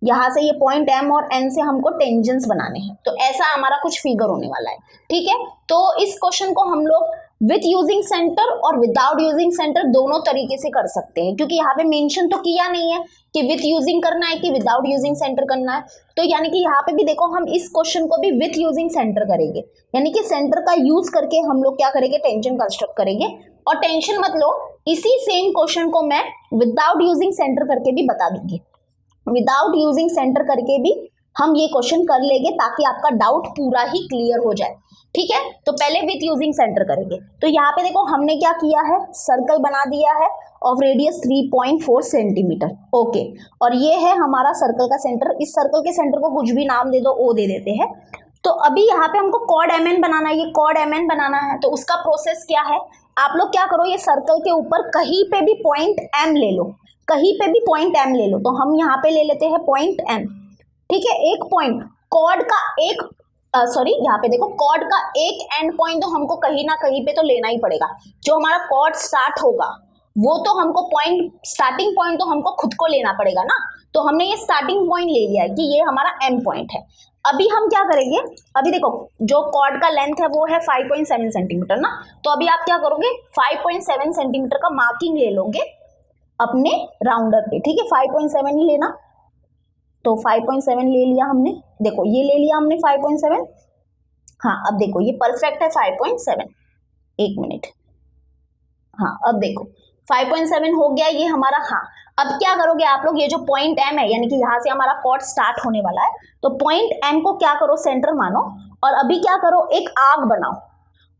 A: यहाँ से ये पॉइंट M और N से हमको टेंजेंट्स बनाने हैं। तो ऐसा हमारा कुछ फिगर होने वाला है। ठीक है, तो इस क्वेश्चन को हम लोग विथ यूजिंग सेंटर और विदाउट यूजिंग सेंटर दोनों तरीके से कर सकते हैं, क्योंकि यहाँ पे मेंशन तो किया नहीं है कि विथ यूजिंग करना है कि विदाउट यूजिंग सेंटर करना है। तो यानी कि यहाँ पे भी देखो हम इस क्वेश्चन को भी विथ यूजिंग सेंटर करेंगे, यानी कि सेंटर का यूज करके हम लोग क्या करेंगे, टेंजेंट कंस्ट्रक्ट करेंगे। और टेंशन मत लो, इसी सेम क्वेश्चन को मैं विदाउट यूजिंग सेंटर करके भी बता दूंगी। विदाउट यूजिंग सेंटर करके भी हम ये क्वेश्चन कर लेंगे ताकि आपका डाउट पूरा ही क्लियर हो जाए। ठीक है, तो पहले विथ यूजिंग सेंटर करेंगे। तो यहाँ पे देखो हमने क्या किया है, सर्कल बना दिया है ऑफ रेडियस 3.4 सेंटीमीटर। ओके, और ये है हमारा सर्कल का सेंटर। इस सर्कल के सेंटर को कुछ भी नाम दे दो, ओ दे देते हैं। तो अभी यहाँ पे हमको कॉर्ड MN बनाना है, ये कॉर्ड MN बनाना है। तो उसका प्रोसेस क्या है, आप लोग क्या करो, ये सर्कल के ऊपर कहीं पे भी पॉइंट M ले लो, कहीं पे भी पॉइंट M ले लो। तो हम यहाँ पे ले लेते हैं पॉइंट M। ठीक है, एक पॉइंट कॉर्ड का एक यहाँ पे देखो कॉर्ड का एक एंड पॉइंट तो हमको कहीं ना कहीं पे तो लेना ही पड़ेगा। जो हमारा कॉर्ड स्टार्ट होगा वो तो हमको पॉइंट, स्टार्टिंग पॉइंट तो हमको खुद को लेना पड़ेगा ना। तो हमने ये स्टार्टिंग पॉइंट ले लिया है कि ये हमारा M पॉइंट है। अभी हम क्या करेंगे, अभी देखो जो कॉर्ड का लेंथ है वो है 5.7 सेंटीमीटर ना। तो अभी आप क्या करोगे, 5.7 सेंटीमीटर का मार्किंग ले लोगे अपने राउंडर पे। ठीक है, 5.7 ही लेना। तो 5.7 ले लिया हमने, देखो ये ले लिया हमने 5.7। हाँ, अब देखो ये परफेक्ट है 5.7। एक मिनट, हाँ अब देखो 5.7 हो गया ये हमारा। हाँ, अब क्या करोगे आप लोग, ये जो पॉइंट M है यानी कि यहाँ से हमारा कॉर्ड स्टार्ट होने वाला है, तो पॉइंट M को क्या करो, सेंटर मानो। और अभी क्या करो, एक आर्क बनाओ।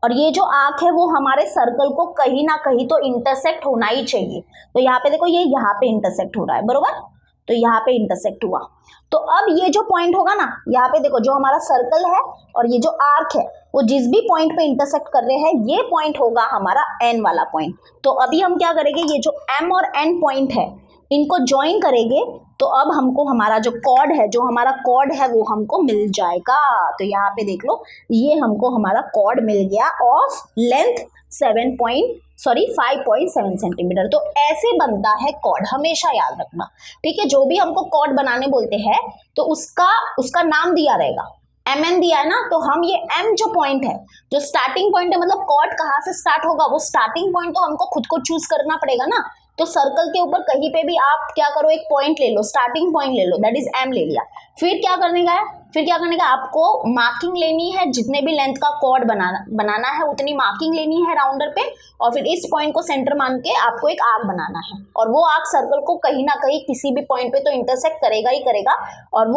A: और ये जो आर्क है वो हमारे सर्कल को कहीं ना कहीं तो इंटरसेक्ट होना ही चाहिए। तो यहाँ पे देखो ये यहाँ पे इंटरसेक्ट हो रहा है, बरोबर। तो यहाँ पे इंटरसेक्ट हुआ। तो अब ये जो पॉइंट होगा ना, यहाँ पे देखो जो हमारा सर्कल है और ये जो आर्क है वो जिस भी पॉइंट पे इंटरसेक्ट कर रहे हैं, ये पॉइंट होगा हमारा N वाला पॉइंट। तो अभी हम क्या करेंगे, ये जो M और N पॉइंट है इनको ज्वाइन करेंगे। तो अब हमको हमारा जो कॉर्ड है, जो हमारा कॉर्ड है वो हमको मिल जाएगा। तो यहाँ पे देख लो, ये हमको हमारा कॉर्ड मिल गया ऑफ लेंथ 5.7 सेंटीमीटर। तो ऐसे बनता है कॉर्ड, हमेशा याद रखना। ठीक है, जो भी हमको कॉर्ड बनाने बोलते हैं तो उसका नाम दिया रहेगा। MN दिया है ना, तो हम ये M जो पॉइंट है, जो स्टार्टिंग पॉइंट है, मतलब कॉर्ड कहाँ से स्टार्ट होगा वो स्टार्टिंग पॉइंट तो हमको खुद को चूज करना पड़ेगा ना। तो सर्कल के ऊपर कहीं पे भी आप क्या करो, एक पॉइंट ले लो, स्टार्टिंग पॉइंट ले लो, दैट इज M ले लिया। फिर क्या करने का है, फिर क्या करने का, आपको मार्किंग लेनी है, जितने भी लेंथ का कॉर्ड बनाना है उतनी मार्किंग लेनी है राउंडर पे। और फिर इस पॉइंट को सेंटर मान के आपको एक आर्क बनाना है। और वो आर्क सर्कल को कहीं ना कहीं किसी भी पॉइंट पे तो इंटरसेक्ट करेगा ही करेगा। और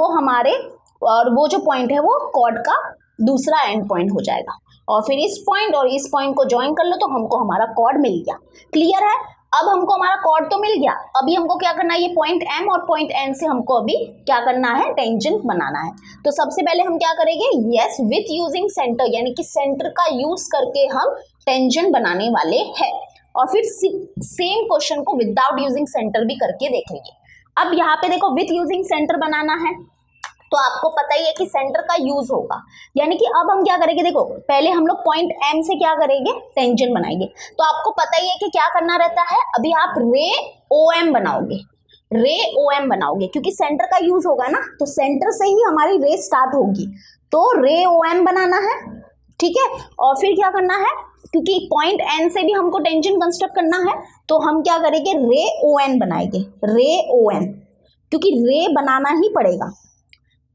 A: वो जो पॉइंट है वो कॉर्ड का दूसरा एंड पॉइंट हो जाएगा। और फिर इस पॉइंट और इस पॉइंट को ज्वाइन कर लो तो हमको हमारा कॉर्ड मिल गया। क्लियर है, अब हमको हमारा कॉर्ड तो मिल गया। अभी हमको क्या करना है, ये पॉइंट M और पॉइंट N से हमको अभी क्या करना है, टेंजेंट बनाना है। तो सबसे पहले हम क्या करेंगे, यस विथ यूजिंग सेंटर, यानी कि सेंटर का यूज करके हम टेंजेंट बनाने वाले हैं। और फिर सेम क्वेश्चन को विदाउट यूजिंग सेंटर भी करके देखेंगे। अब यहाँ पे देखो विथ यूजिंग सेंटर बनाना है तो आपको पता ही है कि सेंटर का यूज होगा। यानी कि अब हम क्या करेंगे, देखो पहले हम लोग पॉइंट M से क्या करेंगे, टेंजेंट बनाएंगे। तो आपको पता ही है कि क्या करना रहता है, अभी आप रे OM बनाओगे। रे ओ एम बनाओगे, क्योंकि सेंटर का यूज होगा ना, तो सेंटर से ही हमारी रे स्टार्ट होगी, तो रे ओ एम बनाना है, ठीक है। और फिर क्या करना है, क्योंकि पॉइंट एन से भी हमको टेंजेंट कंस्ट्रक्ट करना है, तो हम क्या करेंगे, रे ओ एन बनाएंगे, रे ओ एन, क्योंकि रे बनाना ही पड़ेगा।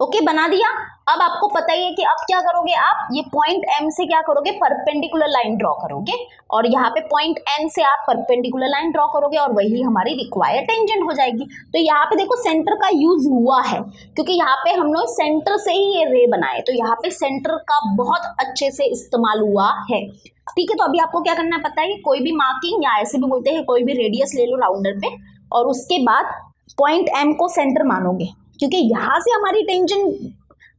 A: ओके, बना दिया। अब आपको पता ही है कि अब क्या करोगे आप, ये पॉइंट एम से क्या करोगे, परपेंडिकुलर लाइन ड्रॉ करोगे, और यहाँ पे पॉइंट एन से आप परपेंडिकुलर लाइन ड्रॉ करोगे, और वही हमारी रिक्वायर्ड टेंजेंट हो जाएगी। तो यहाँ पे देखो सेंटर का यूज हुआ है, क्योंकि यहाँ पे हम लोग सेंटर से ही ये रे बनाए, तो यहाँ पे सेंटर का बहुत अच्छे से इस्तेमाल हुआ है, ठीक है। तो अभी आपको क्या करना है पता है, कोई भी मार्किंग या ऐसे भी बोलते हैं, कोई भी रेडियस ले लो राउंडर पे, और उसके बाद पॉइंट एम को सेंटर मानोगे, क्योंकि यहाँ से हमारी टेंजेंट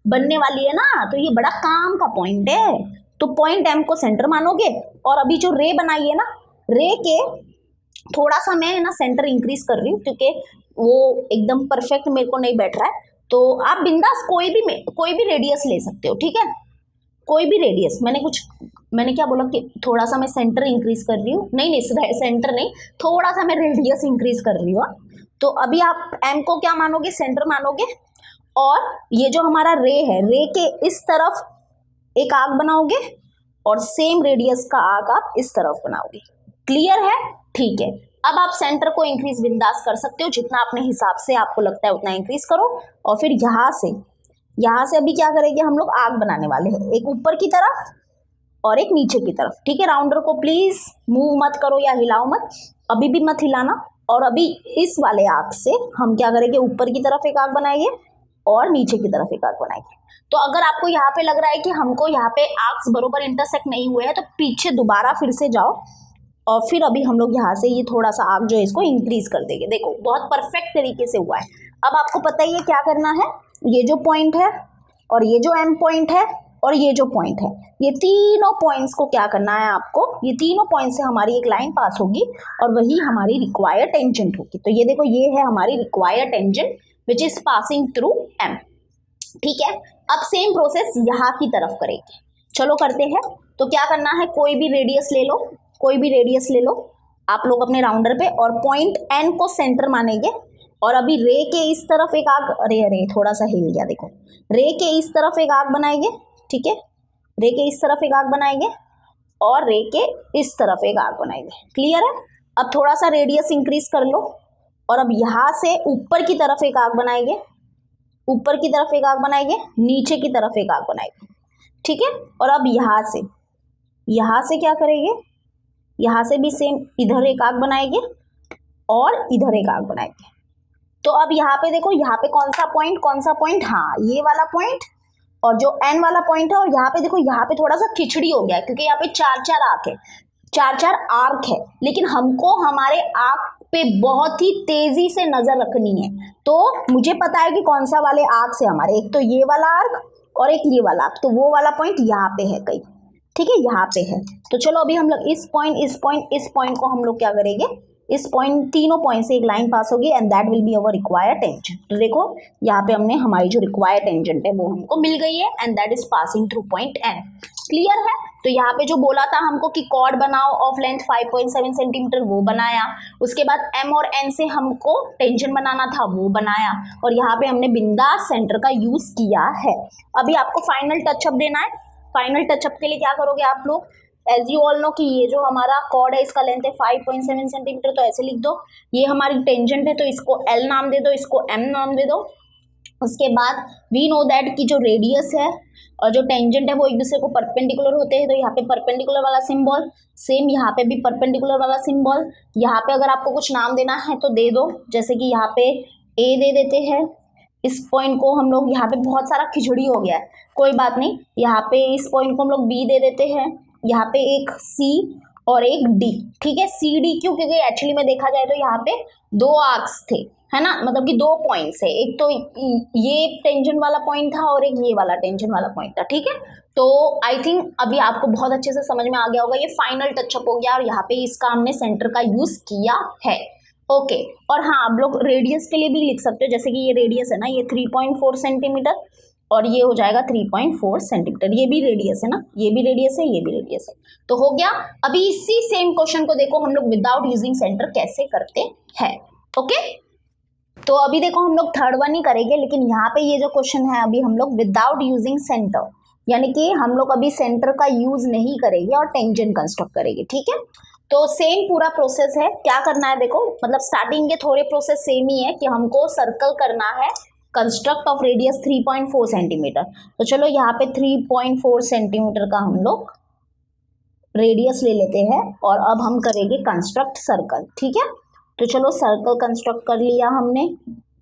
A: बनने वाली है ना, तो ये बड़ा काम का पॉइंट है, तो पॉइंट एम को सेंटर मानोगे। और अभी जो रे बनाई है ना, रे के थोड़ा सा मैं ना सेंटर इंक्रीज कर रही हूँ, क्योंकि वो एकदम परफेक्ट मेरे को नहीं बैठ रहा है, तो आप बिंदास कोई भी रेडियस ले सकते हो, ठीक है, कोई भी रेडियस। मैंने क्या बोला कि थोड़ा सा मैं सेंटर इंक्रीज कर रही हूँ, नहीं सेंटर नहीं, थोड़ा सा मैं रेडियस इंक्रीज कर रही हूँ। तो अभी आप एम को क्या मानोगे, सेंटर मानोगे, और ये जो हमारा रे है, रे के इस तरफ एक आर्क बनाओगे, और सेम रेडियस का आर्क आप इस तरफ बनाओगे। क्लियर है, ठीक है। अब आप सेंटर को इंक्रीज बिंदास कर सकते हो, जितना अपने हिसाब से आपको लगता है उतना इंक्रीज करो। और फिर यहाँ से अभी क्या करेंगे, हम लोग आर्क बनाने वाले हैं, एक ऊपर की तरफ और एक नीचे की तरफ, ठीक है। राउंडर को प्लीज मूव मत करो या हिलाओ मत, अभी भी मत हिलाना। और अभी इस वाले आर्क से हम क्या करेंगे, ऊपर की तरफ एक आर्क बनाएंगे और नीचे की तरफ एक आर्क बनाएंगे। तो अगर आपको यहाँ पे लग रहा है कि हमको यहाँ पे आर्क्स बरोबर इंटरसेक्ट नहीं हुए हैं, तो पीछे दोबारा फिर से जाओ, और फिर अभी हम लोग यहाँ से ये थोड़ा सा आर्क जो है इसको इंक्रीज कर देंगे। देखो बहुत परफेक्ट तरीके से हुआ है। अब आपको पता ही है क्या करना है, ये जो पॉइंट है और ये जो एम पॉइंट है और ये जो पॉइंट है, ये तीनों पॉइंट्स को क्या करना है आपको, ये तीनों पॉइंट से हमारी एक लाइन पास होगी, और वही हमारी रिक्वायर्ड टेंजेंट होगी। तो ये देखो, ये है हमारी required tangent which is passing through M, ठीक है। अब सेम प्रोसेस यहाँ की तरफ करेंगे, चलो करते हैं। तो क्या करना है, कोई भी रेडियस ले लो, कोई भी रेडियस ले लो आप लोग अपने राउंडर पे, और पॉइंट एन को सेंटर मानेंगे। और अभी रे के इस तरफ एक आर्क, अरे थोड़ा सा हिल गया, देखो, रे के इस तरफ एक आर्क बनाएंगे, ठीक है, रे के इस तरफ एक आर्क बनाएंगे, और रे के इस तरफ एक आर्क बनाएंगे। क्लियर है। अब थोड़ा सा रेडियस इंक्रीज कर लो, और अब यहाँ से ऊपर की तरफ एक आर्क बनाएंगे, ऊपर की तरफ एक आर्क बनाएंगे, नीचे की तरफ एक आर्क बनाएंगे, ठीक है। और अब यहाँ से क्या करेंगे, यहाँ से भी सेम इधर एक आर्क बनाएंगे और इधर एक आर्क बनाएंगे। तो अब यहाँ पे देखो, यहाँ पे कौन सा पॉइंट, हाँ ये वाला पॉइंट, और जो एन वाला पॉइंट है। और यहाँ पे देखो, यहाँ पे थोड़ा सा खिचड़ी हो गया है, क्योंकि यहाँ पे चार आर्क है, चार आर्क है, लेकिन हमको हमारे आर्क पे बहुत ही तेजी से नजर रखनी है। तो मुझे पता है कि कौन सा वाले आर्क से हमारे, एक तो ये वाला आर्क और एक ये वाला आर्क, तो वो वाला पॉइंट यहाँ पे है कहीं, ठीक है, यहाँ पे है। तो चलो अभी हम लोग इस पॉइंट को हम लोग क्या करेंगे, इस पॉइंट, तीनों पॉइंट से एक लाइन पास होगी, and that will be our required tangent. तो देखो यहाँ पे हमने हमारी जो रिक्वायर्ड टेंजेंट है वो हमको मिल गई है, and that is passing through point N. Clear है। तो यहाँ पे जो बोला था हमको कि कॉर्ड बनाओ ऑफ लेंथ 5.7 सेंटीमीटर, वो बनाया। उसके बाद एम और एन से हमको टेंजेंट बनाना था, वो बनाया। और यहाँ पे हमने बिंदास सेंटर का यूज किया है। अभी आपको फाइनल टचअप देना है। फाइनल टचअप के लिए क्या करोगे आप लोग, एज यू ऑल नो कि ये जो हमारा कॉर्ड है इसका लेंथ है 5.7 सेंटीमीटर, तो ऐसे लिख दो। ये हमारी टेंजेंट है, तो इसको एल नाम दे दो, इसको एम नाम दे दो। उसके बाद वी नो दैट कि जो रेडियस है और जो टेंजेंट है वो एक दूसरे को परपेंडिकुलर होते हैं, तो यहाँ पे परपेंडिकुलर वाला सिंबल, सेम यहाँ पे भी परपेंडिकुलर वाला सिंबल। यहाँ पे अगर आपको कुछ नाम देना है तो दे दो, जैसे कि यहाँ पे ए दे देते हैं। इस पॉइंट को हम लोग, यहाँ पे बहुत सारा खिचड़ी हो गया है, कोई बात नहीं, यहाँ पे इस पॉइंट को हम लोग बी दे देते हैं। यहाँ पे एक सी और एक डी, ठीक है, सी डी क्यों, क्योंकि एक्चुअली में देखा जाए तो यहाँ पे दो आर्क्स थे, है ना, मतलब कि दो पॉइंट्स है, एक तो ये टेंजेंट वाला पॉइंट था और एक ये वाला टेंजेंट वाला पॉइंट था, ठीक है। तो आई थिंक अभी आपको बहुत अच्छे से समझ में आ गया होगा, ये फाइनल टचअप हो गया, और यहाँ पे इसका हमने सेंटर का यूज किया है। ओके, और हाँ आप लोग रेडियस के लिए भी लिख सकते हो, जैसे कि ये रेडियस है ना, ये 3.4 सेंटीमीटर, और ये हो जाएगा 3.4 सेंटीमीटर। ये भी रेडियस है ना, ये भी रेडियस है, ये भी रेडियस है, तो हो गया। अभी इसी सेम क्वेश्चन को देखो हम लोग विदाउट यूजिंग सेंटर कैसे करते हैं। ओके, तो अभी देखो हम लोग थर्ड वन ही करेंगे, लेकिन यहाँ पे ये जो क्वेश्चन है अभी हम लोग विदाउट यूजिंग सेंटर, यानी कि हम लोग अभी सेंटर का यूज नहीं करेंगे और टेंजेंट कंस्ट्रक्ट करेंगे, ठीक है। तो सेम पूरा प्रोसेस है, क्या करना है देखो, मतलब स्टार्टिंग के थोड़े प्रोसेस सेम ही है कि हमको सर्कल करना है कंस्ट्रक्ट ऑफ रेडियस 3.4 सेंटीमीटर। तो चलो यहाँ पे 3.4 सेंटीमीटर का हम लोग रेडियस ले लेते हैं और अब हम करेंगे कंस्ट्रक्ट सर्कल, ठीक है। तो चलो सर्कल कंस्ट्रक्ट कर लिया हमने,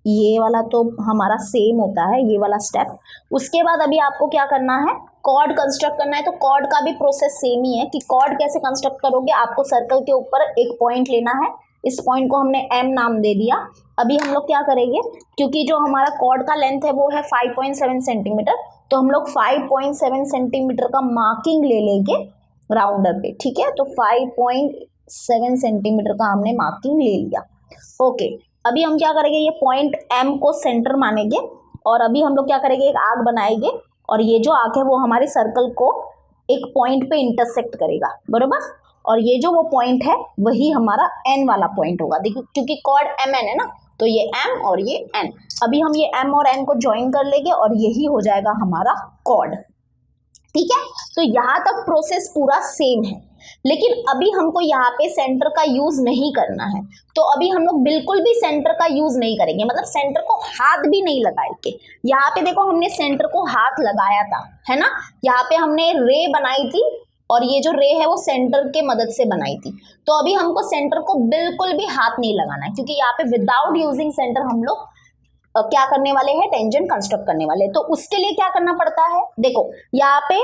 A: ये वाला तो हमारा सेम होता है ये वाला स्टेप। उसके बाद अभी आपको क्या करना है, कॉर्ड कंस्ट्रक्ट करना है। तो कॉर्ड का भी प्रोसेस सेम ही है कि कॉर्ड कैसे कंस्ट्रक्ट करोगे, आपको सर्कल के ऊपर एक पॉइंट लेना है, इस पॉइंट को हमने एम नाम दे दिया। अभी हम लोग क्या करेंगे, क्योंकि जो हमारा कॉर्ड का लेंथ है वो है 5.7 सेंटीमीटर, तो हम लोग 5.7 सेंटीमीटर का मार्किंग ले लेंगे राउंडर पे, ठीक है। तो 5.7 सेंटीमीटर का हमने मार्किंग ले लिया, ओके। अभी हम क्या करेंगे, ये पॉइंट एम को सेंटर मानेंगे और अभी हम लोग क्या करेंगे, एक आर्क बनाएंगे और ये जो आर्क है वो हमारे सर्कल को एक पॉइंट पे इंटरसेक्ट करेगा, बरोबर। और ये जो वो पॉइंट है वही हमारा एन वाला पॉइंट होगा, देखो क्योंकि कॉर्ड एम एन है ना, तो ये एम और ये एन। अभी हम ये एम और एन को ज्वाइन कर लेंगे और यही हो जाएगा हमारा कॉर्ड, ठीक है। तो यहाँ तक प्रोसेस पूरा सेम है, लेकिन अभी हमको यहाँ पे सेंटर का यूज नहीं करना है। तो अभी हम लोग बिल्कुल भी सेंटर का यूज नहीं करेंगे, मतलब सेंटर को हाथ भी नहीं लगाएंगे। यहाँ पे देखो हमने सेंटर को हाथ लगाया था, है ना, यहाँ पे हमने रे बनाई थी और ये जो रे है वो सेंटर के मदद से बनाई थी। तो अभी हमको सेंटर को बिल्कुल भी हाथ नहीं लगाना है, क्योंकि यहाँ पे विदाउट यूजिंग सेंटर हम लोग क्या करने वाले हैं, टेंजेंट कंस्ट्रक्ट करने वाले। तो उसके लिए क्या करना पड़ता है, देखो यहाँ पे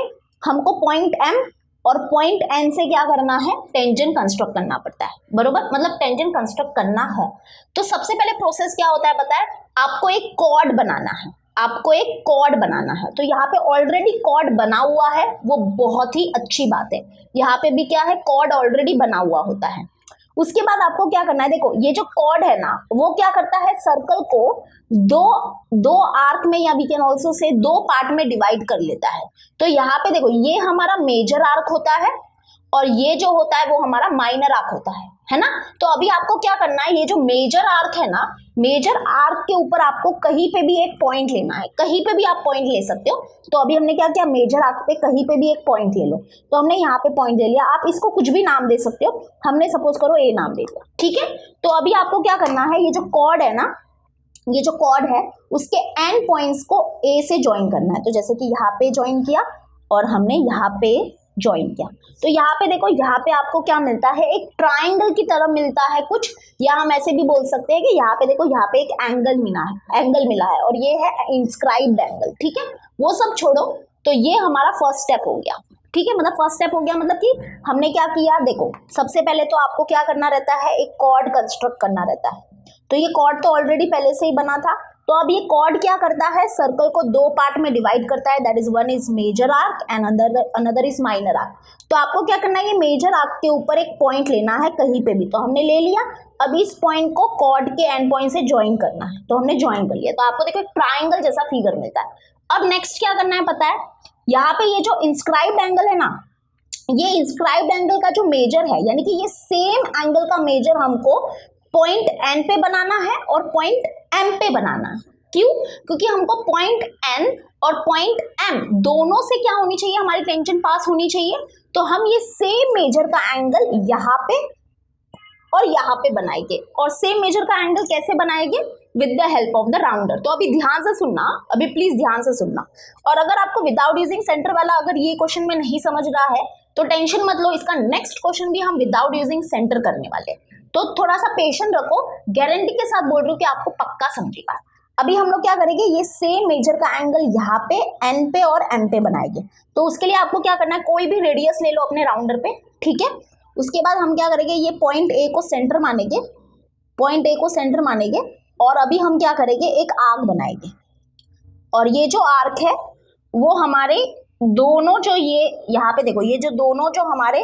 A: हमको पॉइंट एम और पॉइंट एन से क्या करना है, टेंजेंट कंस्ट्रक्ट करना पड़ता है, बरोबर, मतलब टेंजेंट कंस्ट्रक्ट करना है। तो सबसे पहले प्रोसेस क्या होता है पता है, आपको एक कॉर्ड बनाना है, आपको एक कॉर्ड बनाना है। तो यहाँ पे ऑलरेडी कॉर्ड बना हुआ है, वो बहुत ही अच्छी बात है। यहाँ पे भी क्या है, कॉर्ड ऑलरेडी बना हुआ होता है। उसके बाद आपको क्या करना है, देखो ये जो कॉर्ड है ना वो क्या करता है, सर्कल को दो आर्क में या वी कैन ऑल्सो से दो पार्ट में डिवाइड कर लेता है। तो यहाँ पे देखो ये हमारा मेजर आर्क होता है और ये जो होता है वो हमारा माइनर आर्क होता है ना। तो अभी आपको क्या करना है, ये जो मेजर आर्क है ना, मेजर आर्क के ऊपर आपको कहीं पे भी एक पॉइंट लेना है, कहीं पे भी आप पॉइंट ले सकते हो। तो अभी हमने क्या किया, मेजर आर्क पे कहीं पे भी एक पॉइंट ले लो। तो हमने यहाँ पे पॉइंट ले लिया, आप इसको कुछ भी नाम दे सकते हो, हमने सपोज करो ए नाम दे दिया, ठीक है। तो अभी आपको क्या करना है, ये जो कॉर्ड है ना, ये जो कॉर्ड है उसके एंड पॉइंट्स को ए से ज्वाइन करना है। तो जैसे कि यहाँ पे ज्वाइन किया और हमने यहाँ पे ज्वाइन किया, तो यहाँ पे देखो यहाँ पे आपको क्या मिलता है, एक ट्राइंगल की तरह मिलता है कुछ, या हम ऐसे भी बोल सकते हैं कि यहाँ पे देखो यहाँ पे एक एंगल मिला है और ये है इंस्क्राइब्ड एंगल, ठीक है। वो सब छोड़ो, तो ये हमारा फर्स्ट स्टेप हो गया, ठीक है। मतलब फर्स्ट स्टेप हो गया, मतलब कि हमने क्या किया, देखो सबसे पहले तो आपको क्या करना रहता है, एक कॉर्ड कंस्ट्रक्ट करना रहता है। तो ये कॉर्ड तो ऑलरेडी पहले से ही बना था। तो अब ये कॉर्ड क्या करता है, सर्कल को दो पार्ट में डिवाइड करता है, that is one is major arc and another is minor arc. तो आपको क्या करना है, ये मेजर आर्क के ऊपर एक पॉइंट लेना है कहीं पे भी, तो हमने ले लिया। अब इस पॉइंट को कॉर्ड के एंड पॉइंट से ज्वाइन करना है, तो हमने ज्वाइन कर लिया। तो आपको देखो एक ट्राइंगल जैसा फिगर मिलता है। अब नेक्स्ट क्या करना है पता है, यहाँ पे ये जो इंस्क्राइब्ड एंगल है ना, ये इंस्क्राइब्ड एंगल का जो मेजर है, यानी कि ये सेम एंगल का मेजर हमको पॉइंट एन पे बनाना है और पॉइंट एम पे बनाना है। क्यों? क्योंकि हमको पॉइंट एन और पॉइंट एम दोनों से क्या होनी चाहिए, हमारी टेंजेंट पास होनी चाहिए। तो हम ये सेम मेजर का एंगल यहाँ पे और यहाँ पे बनाएंगे। और सेम मेजर का एंगल कैसे बनाएंगे, with the help of the rounder. तो अभी ध्यान से सुनना, अभी प्लीज ध्यान से सुनना। और अगर आपको विदाउट यूजिंग सेंटर वाला अगर ये क्वेश्चन में नहीं समझ रहा है तो टेंशन मत लो, इसका नेक्स्ट क्वेश्चन भी हम विदाउट यूजिंग सेंटर करने वाले हैं। तो थोड़ा सा पेशेंट रखो, गारंटी के साथ बोल रही हूँ कि आपको पक्का समझेगा। अभी हम लोग क्या करेंगे, ये सेम मेजर का एंगल यहाँ पे एन पे और एम पे बनाएंगे। तो उसके लिए आपको क्या करना है, कोई भी रेडियस ले लो अपने राउंडर पे, ठीक है। उसके बाद हम क्या करेंगे, ये पॉइंट ए को सेंटर मानेंगे, पॉइंट ए को सेंटर मानेंगे और अभी हम क्या करेंगे, एक आर्क बनाएंगे। और ये जो आर्क है वो हमारे दोनों जो ये यहाँ पे देखो, ये जो दोनों जो हमारे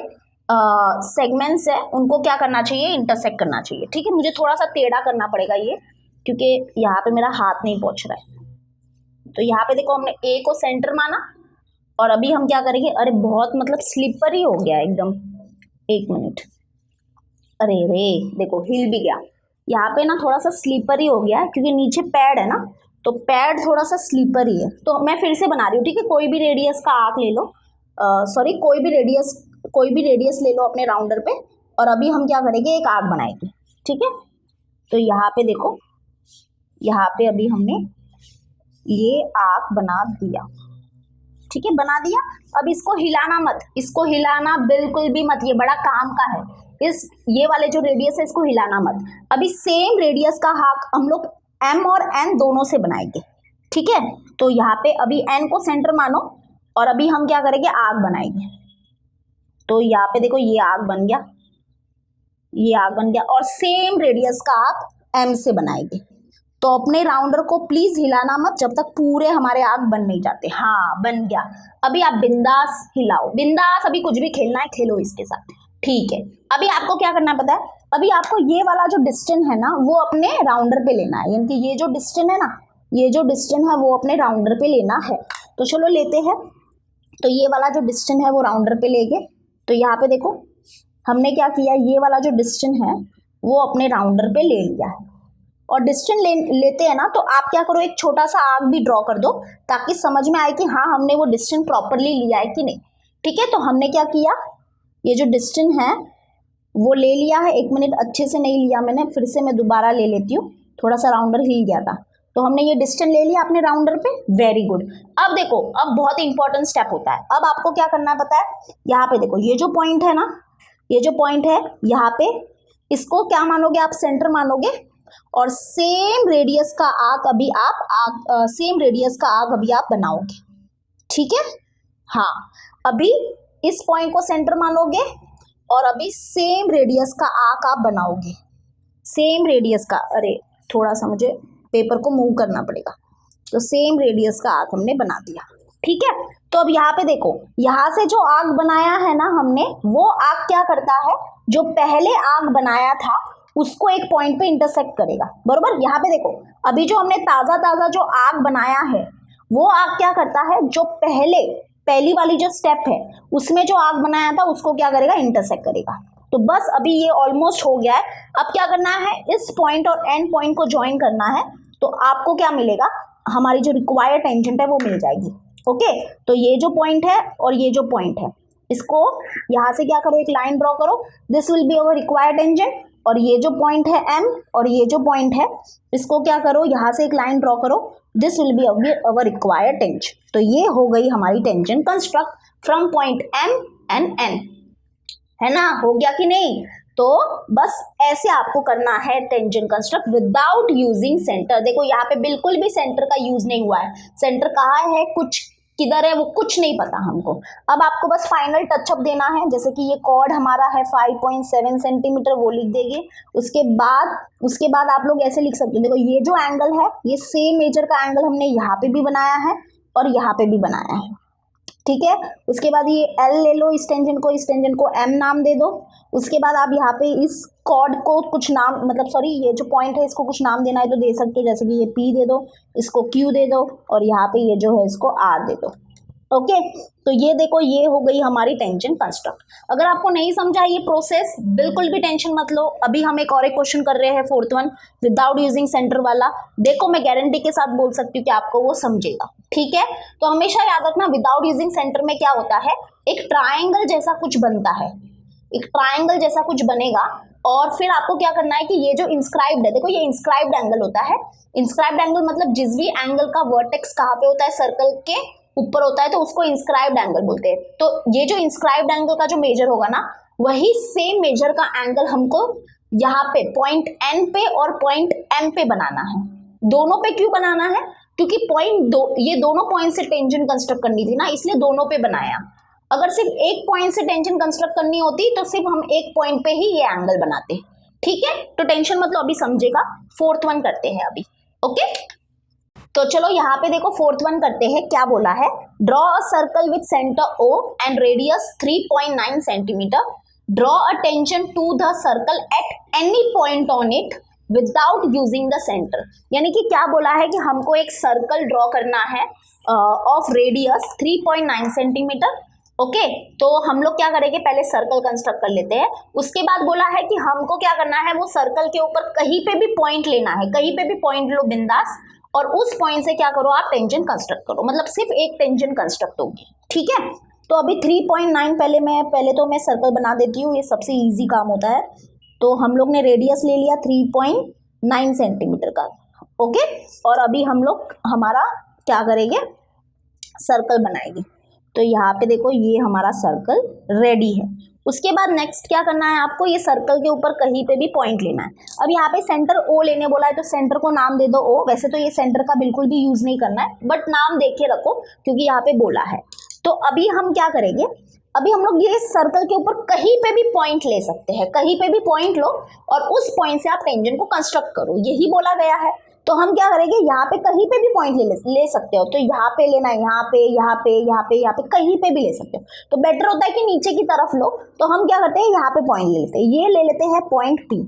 A: सेगमेंट्स है उनको क्या करना चाहिए, इंटरसेक्ट करना चाहिए, ठीक है। मुझे थोड़ा सा टेढ़ा करना पड़ेगा ये, क्योंकि यहाँ पे मेरा हाथ नहीं पहुंच रहा है। तो यहाँ पे देखो हमने ए को सेंटर माना और अभी हम क्या करेंगे, अरे बहुत मतलब स्लिपरी हो गया एकदम, एक मिनट, अरे रे देखो हिल भी गया। यहाँ पे ना थोड़ा सा स्लीपरी हो गया है क्योंकि नीचे पैड है ना, तो पैड थोड़ा सा स्लीपरी है। तो मैं फिर से बना रही हूँ, ठीक है। कोई भी रेडियस का आर्क ले लो, सॉरी कोई भी रेडियस ले लो अपने राउंडर पे, और अभी हम क्या करेंगे, एक आर्क बनाएंगे, ठीक है। तो यहाँ पे देखो, यहाँ पे अभी हमने ये आर्क बना दिया, ठीक है, बना दिया। अब इसको हिलाना मत, इसको हिलाना बिल्कुल भी मत, ये बड़ा काम का है। ये वाले जो रेडियस है इसको हिलाना मत। अभी सेम रेडियस का आर्क हम लोग एम और एन दोनों से बनाएंगे, ठीक है। तो यहाँ पे अभी एन को सेंटर मानो, और अभी हम क्या करेंगे, आर्क बनाएंगे। तो यहाँ पे देखो ये आर्क बन गया, ये आर्क बन गया, और सेम रेडियस का आर्क एम से बनाएंगे। तो अपने राउंडर को प्लीज हिलाना मत जब तक पूरे हमारे आर्क बन नहीं जाते। हाँ बन गया। अभी आप बिंदास हिलाओ, बिंदास, अभी कुछ भी खेलना है खेलो इसके साथ, ठीक है। अभी आपको क्या करना पता है, अभी आपको ये वाला जो डिस्टेंस है ना वो अपने राउंडर पे लेना है, यानी कि ये जो डिस्टेंस है ना, ये जो डिस्टेंस है वो अपने राउंडर पे लेना है। तो चलो लेते हैं। तो ये वाला जो डिस्टेंस है वो राउंडर पे लेंगे। तो यहाँ पे देखो हमने क्या किया, ये वाला जो डिस्टेंस है वो अपने राउंडर पे ले लिया है। और डिस्टेंस लेते हैं ना, तो आप क्या करो, एक छोटा सा आर्क भी ड्रॉ कर दो ताकि समझ में आए कि हाँ हमने वो डिस्टेंस प्रॉपरली लिया है कि नहीं, ठीक है। तो हमने क्या किया, ये जो डिस्टेंस है वो ले लिया है। एक मिनट, अच्छे से नहीं लिया मैंने, फिर से मैं दोबारा ले लेती हूँ, थोड़ा सा राउंडर हिल गया था। तो हमने ये डिस्टेंस ले लिया अपने राउंडर पे, वेरी गुड। अब देखो, अब बहुत इंपॉर्टेंट स्टेप होता है। अब आपको क्या करना है पता है, यहाँ पे देखो ये जो पॉइंट है ना, ये जो पॉइंट है यहाँ पे, इसको क्या मानोगे आप, सेंटर मानोगे। और सेम रेडियस का आर्क अभी आप बनाओगे, ठीक है। हाँ, अभी इस पॉइंट को सेंटर मानोगे और अभी सेम रेडियस का आर्क आप बनाओगे, सेम रेडियस का। अरे थोड़ा सा मुझे पेपर को मूव करना पड़ेगा। तो सेम रेडियस का आर्क हमने बना दिया, ठीक है। तो अब यहाँ पे देखो, यहाँ से जो आर्क बनाया है ना हमने, वो आर्क क्या करता है, जो पहले आर्क बनाया था उसको एक पॉइंट पे इंटरसेक्ट करेगा, बरोबर। यहाँ पे देखो, अभी जो हमने ताजा जो आर्क बनाया है वो आर्क क्या करता है, जो पहली वाली जो स्टेप है उसमें जो आर्क बनाया था उसको क्या करेगा, इंटरसेक्ट करेगा। तो बस अभी ये ऑलमोस्ट हो गया है। अब क्या करना है, इस पॉइंट और एंड पॉइंट को ज्वाइन करना है। तो आपको क्या मिलेगा, हमारी जो रिक्वायर्ड टेंजेंट है वो मिल जाएगी, ओके। तो ये जो पॉइंट है और ये जो पॉइंट है, इसको यहाँ से क्या करो, एक लाइन ड्रॉ करो, this will be our required tangent. और ये जो पॉइंट है एम और ये जो पॉइंट है, इसको क्या करो, यहाँ से एक लाइन ड्रॉ करो, this will be our required tangent. तो ये हो गई हमारी tangent construct from point M and N, है ना, हो गया कि नहीं। तो बस ऐसे आपको करना है tangent construct without using centre. देखो यहाँ पे बिल्कुल भी सेंटर का यूज नहीं हुआ है, सेंटर कहाँ है, कुछ किधर है, वो कुछ नहीं पता हमको। अब आपको बस फाइनल टचअप देना है, जैसे कि ये कॉर्ड हमारा है 5.7 सेंटीमीटर, वो लिख देंगे। उसके बाद आप लोग ऐसे लिख सकते हो, देखो ये जो एंगल है ये सेम मेजर का एंगल हमने यहाँ पे भी बनाया है और यहाँ पे भी बनाया है, ठीक है। उसके बाद ये L ले लो, इस टेंजेंट को M नाम दे दो। उसके बाद आप यहाँ पे इस कॉर्ड को कुछ नाम, मतलब सॉरी ये जो पॉइंट है इसको कुछ नाम देना है तो दे सकते हो, जैसे कि ये P दे दो, इसको Q दे दो, और यहाँ पे ये जो है इसको R दे दो, ओके। तो ये देखो, ये हो गई हमारी टेंजेंट कंस्ट्रक्ट। अगर आपको नहीं समझा ये प्रोसेस, बिल्कुल भी टेंशन मत लो। अभी हम एक और क्वेश्चन कर रहे हैं, 4th one, without using centre वाला। देखो मैं गारंटी के साथ बोल सकती हूँ कि आपको वो समझेगा, ठीक है। तो हमेशा याद रखना, विदाउट यूजिंग सेंटर में क्या होता है, एक ट्राइंगल जैसा कुछ बनता है, एक ट्राइंगल जैसा कुछ बनेगा। और फिर आपको क्या करना है कि ये जो इंस्क्राइब्ड है, देखो ये इंस्क्राइब्ड एंगल होता है। इंस्क्राइब्ड एंगल मतलब जिस भी एंगल का वर्टेक्स कहाँ पे होता है, सर्कल के ऊपर होता है, तो उसको इंस्क्राइब्ड एंगल बोलते हैं। तो ये जो इंस्क्राइब्ड एंगल का जो मेजर होगा ना, वही सेम मेजर का एंगल हमको यहाँ पे पॉइंट एन पे और पॉइंट एम पे बनाना है। दोनों पे क्यों बनाना है, क्योंकि ये दोनों पॉइंट से टेंजेंट कंस्ट्रक्ट करनी थी ना, इसलिए दोनों पे बनाया। अगर सिर्फ एक पॉइंट से टेंजेंट कंस्ट्रक्ट करनी होती तो सिर्फ हम एक पॉइंट पे ही ये एंगल बनाते, ठीक है। तो टेंशन मतलब अभी समझेगा। 4th वन करते हैं अभी, ओके। तो चलो यहाँ पे देखो 4th वन करते हैं, क्या बोला है, draw a circle with centre O and radius 3.9 centimetre, draw a tangent to the circle at any point on it without using the centre. यानी कि क्या बोला है कि हमको एक सर्कल ड्रॉ करना है ऑफ रेडियस 3.9 सेंटीमीटर ओके तो हम लोग क्या करेंगे, पहले सर्कल कंस्ट्रक्ट कर लेते हैं। उसके बाद बोला है कि हमको क्या करना है, वो सर्कल के ऊपर कहीं पे भी पॉइंट लेना है, कहीं पे भी पॉइंट लो बिंदास, और उस पॉइंट से क्या करो आप, टेंजेंट कंस्ट्रक्ट करो, मतलब सिर्फ एक टेंजेंट कंस्ट्रक्ट होगी, ठीक है। तो अभी 3.9 पहले तो मैं सर्कल बना देती हूँ, ये सबसे ईजी काम होता है। तो हम लोग ने रेडियस ले लिया 3.9 सेंटीमीटर का, ओके। और अभी हम लोग हमारा क्या करेंगे, सर्कल बनाएंगे। तो यहाँ पे देखो ये हमारा सर्कल रेडी है। उसके बाद नेक्स्ट क्या करना है आपको, ये सर्कल के ऊपर कहीं पे भी पॉइंट लेना है। अब यहाँ पे सेंटर ओ लेने बोला है, तो सेंटर को नाम दे दो ओ। वैसे तो ये सेंटर का बिल्कुल भी यूज नहीं करना है, बट नाम देख के रखो क्योंकि यहाँ पे बोला है। तो अभी हम क्या करेंगे, अभी हम लोग ये सर्कल के ऊपर कहीं पे भी पॉइंट ले सकते हैं, कहीं पे भी पॉइंट लो और उस पॉइंट से आप टेंजेंट को कंस्ट्रक्ट करो, यही बोला गया है। तो हम क्या करेंगे, यहाँ पे कहीं पे भी पॉइंट ले सकते हो। तो यहाँ पे लेना है, यहाँ पे, यहाँ पे, यहाँ पे, यहाँ पे, कहीं पे भी ले सकते हो। तो बेटर होता है कि नीचे की तरफ लो। तो हम क्या करते हैं, यहाँ पे पॉइंट ले लेते हैं, ये ले लेते हैं पॉइंट पी,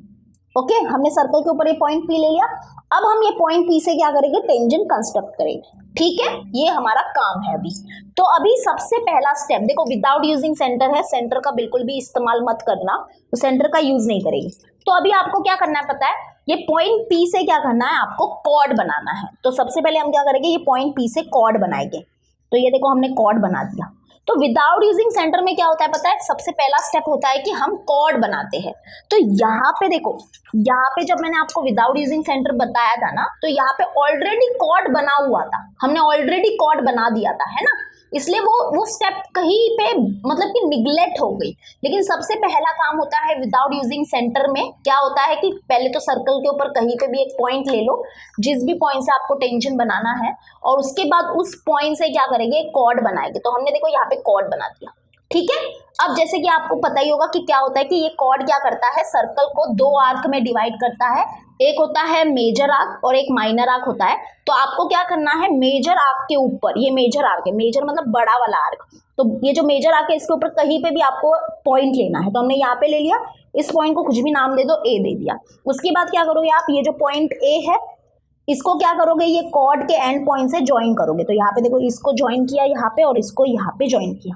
A: ओके। हमने सर्कल के ऊपर ये पॉइंट पी ले लिया। अब हम ये पॉइंट पी से क्या करेंगे, टेंजेंट कंस्ट्रक्ट करेंगे, ठीक है। ये हमारा काम है अभी। तो अभी सबसे पहला स्टेप देखो, विदाउट यूजिंग सेंटर है, सेंटर का बिल्कुल भी इस्तेमाल मत करना, तो सेंटर का यूज नहीं करेंगे। तो अभी आपको क्या करना है पता है, ये पॉइंट पी से क्या करना है, आपको कॉर्ड बनाना है। तो सबसे पहले हम क्या करेंगे, ये पॉइंट पी से कॉर्ड बनाएंगे। तो ये देखो हमने कॉर्ड बना दिया। तो विदाउट यूजिंग सेंटर में क्या होता है पता है, सबसे पहला स्टेप होता है कि हम कॉर्ड बनाते हैं। तो यहाँ पे देखो, यहाँ पे जब मैंने आपको विदाउट यूजिंग सेंटर बताया था ना, तो यहाँ पे ऑलरेडी कॉर्ड बना हुआ था, हमने ऑलरेडी कॉर्ड बना दिया था, है ना। इसलिए वो स्टेप कहीं पे मतलब कि निगलेक्ट हो गई। लेकिन सबसे पहला काम होता है विदाउट यूजिंग सेंटर में, क्या होता है कि पहले तो सर्कल के ऊपर कहीं पे भी एक पॉइंट ले लो, जिस भी पॉइंट से आपको टेंशन बनाना है, और उसके बाद उस पॉइंट से क्या करेंगे, कॉर्ड बनाएंगे। तो हमने देखो यहाँ पे कॉर्ड बना दिया, ठीक है। अब जैसे कि आपको पता ही होगा कि क्या होता है कि ये कॉर्ड क्या करता है, सर्कल को दो आर्क में डिवाइड करता है। एक होता है मेजर आर्क और एक माइनर आर्क होता है। तो आपको क्या करना है, मेजर आर्क के ऊपर, ये मेजर आर्क है, मेजर मतलब बड़ा वाला आर्क, तो ये जो मेजर आर्क है इसके ऊपर कहीं पे भी आपको पॉइंट लेना है। तो हमने यहाँ पे ले लिया, इस पॉइंट को कुछ भी नाम दे दो, ए दे दिया। उसके बाद क्या करोगे आप, ये जो पॉइंट ए है इसको क्या करोगे, ये कॉर्ड के एंड पॉइंट से ज्वाइन करोगे। तो यहाँ पे देखो, इसको ज्वाइन किया यहाँ पे और इसको यहाँ पे ज्वाइन किया,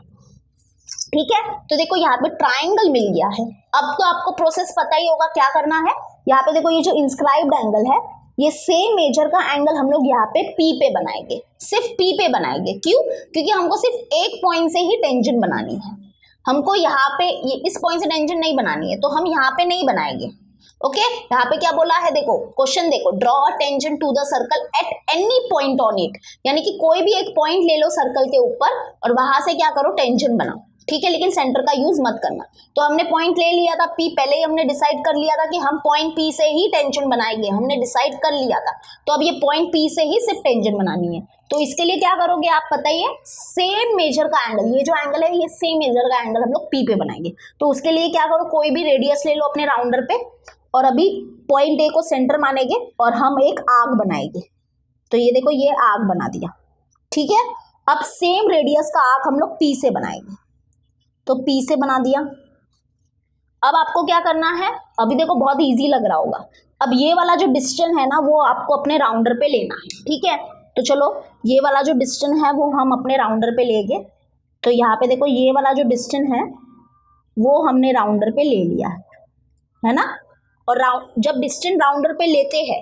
A: ठीक है। तो देखो यहाँ पे ट्राइंगल मिल गया है। अब तो आपको प्रोसेस पता ही होगा क्या करना है। यहाँ पे देखो ये जो इंस्क्राइब्ड एंगल है, ये सेम मेजर का एंगल हम लोग यहाँ पे पी पे बनाएंगे, सिर्फ पी पे बनाएंगे। क्यों? क्योंकि हमको सिर्फ एक पॉइंट से ही टेंजेंट बनानी है, हमको यहाँ पे इस पॉइंट से टेंजेंट नहीं बनानी है, तो हम यहाँ पे नहीं बनाएंगे, ओके। यहाँ पे क्या बोला है देखो, क्वेश्चन देखो, draw a tangent to the circle at any point on it, यानी कि कोई भी एक पॉइंट ले लो सर्कल के ऊपर और वहां से क्या करो, टेंजेंट बनाओ, ठीक है। लेकिन सेंटर का यूज मत करना। तो हमने पॉइंट ले लिया था पी, पहले ही हमने डिसाइड कर लिया था कि हम पॉइंट पी से ही टेंजेंट बनाएंगे, हमने डिसाइड कर लिया था। तो अब ये पॉइंट पी से ही सिर्फ टेंजेंट बनानी है। तो इसके लिए क्या करोगे आप बताइए, सेम मेजर का एंगल, ये जो एंगल है ये सेम मेजर का एंगल हम लोग पी पे बनाएंगे। तो उसके लिए क्या करो, कोई भी रेडियस ले लो अपने राउंडर पे, और अभी पॉइंट ए को सेंटर मानेंगे और हम एक आर्क बनाएंगे। तो ये देखो ये आर्क बना दिया, ठीक है। अब सेम रेडियस का आर्क हम लोग पी से बनाएंगे। तो पी से बना दिया। अब आपको क्या करना है, अभी देखो बहुत इजी लग रहा होगा। अब ये वाला जो डिस्टेंस है ना, वो आपको अपने राउंडर पे लेना है, ठीक है। तो चलो ये वाला जो डिस्टेंस है वो हम अपने राउंडर पे लेंगे। तो यहाँ पे देखो ये वाला जो डिस्टेंस है वो हमने राउंडर पे ले लिया है ना। और जब डिस्टेंस राउंडर पे लेते हैं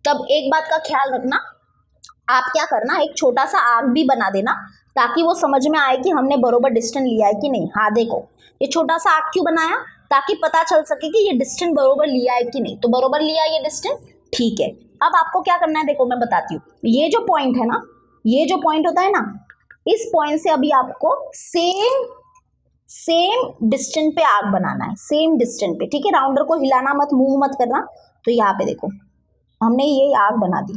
A: तब एक बात का ख्याल रखना, आप क्या करना, एक छोटा सा आर्क भी बना देना, ताकि वो समझ में आए कि हमने बरोबर डिस्टेंस लिया है कि नहीं। हाँ देखो ये छोटा सा आर्क क्यों बनाया, ताकि पता चल सके कि ये डिस्टेंस बरोबर लिया है कि नहीं। तो बरोबर लिया ये डिस्टेंस, ठीक है। अब आपको क्या करना है, देखो मैं बताती हूँ। ये जो पॉइंट है ना, ये जो पॉइंट होता है ना, इस पॉइंट से अभी आपको सेम डिस्टेंस पे आर्क बनाना है, सेम डिस्टेंस पे, ठीक है। राउंडर को हिलाना मत, मूव मत करना। तो यहाँ पे देखो हमने ये आर्क बना दी,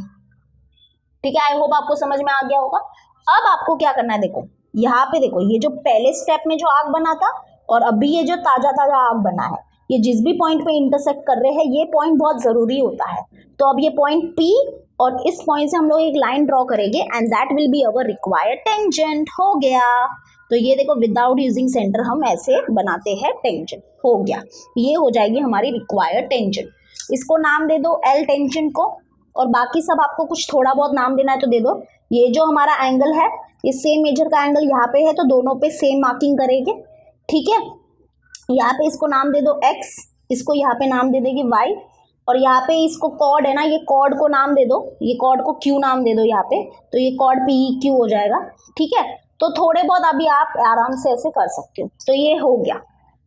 A: ठीक है। आई होप आपको समझ में आ गया होगा। अब आपको क्या करना है, देखो यहाँ पे देखो, ये जो पहले स्टेप में जो आर्क बना था और अभी ये जो ताजा आर्क बना है, ये जिस भी पॉइंट पे इंटरसेक्ट कर रहे हैं, ये पॉइंट बहुत जरूरी होता है। तो अब ये पॉइंट पी और इस पॉइंट से हम लोग एक लाइन ड्रॉ करेंगे and that will be our required tangent. हो गया। तो ये देखो विदाउट यूजिंग सेंटर हम ऐसे बनाते हैं टेंजेंट, हो गया। ये हो जाएगी हमारी रिक्वायर्ड टेंजेंट। इसको नाम दे दो एल टेंजेंट को, और बाकी सब आपको कुछ थोड़ा बहुत नाम देना है तो दे दो। ये जो हमारा एंगल है ये सेम मेजर का एंगल यहाँ पे है तो दोनों पे सेम मार्किंग करेंगे, ठीक है। यहाँ पे इसको नाम दे दो x, इसको यहाँ पे नाम दे देगी y, और यहाँ पे इसको कॉर्ड है ना, ये कॉर्ड को नाम दे दो, ये कॉर्ड को q नाम दे दो यहाँ पे, तो ये कॉर्ड PEQ हो जाएगा, ठीक है। तो थोड़े बहुत अभी आप आराम से ऐसे कर सकते हो। तो ये हो गया,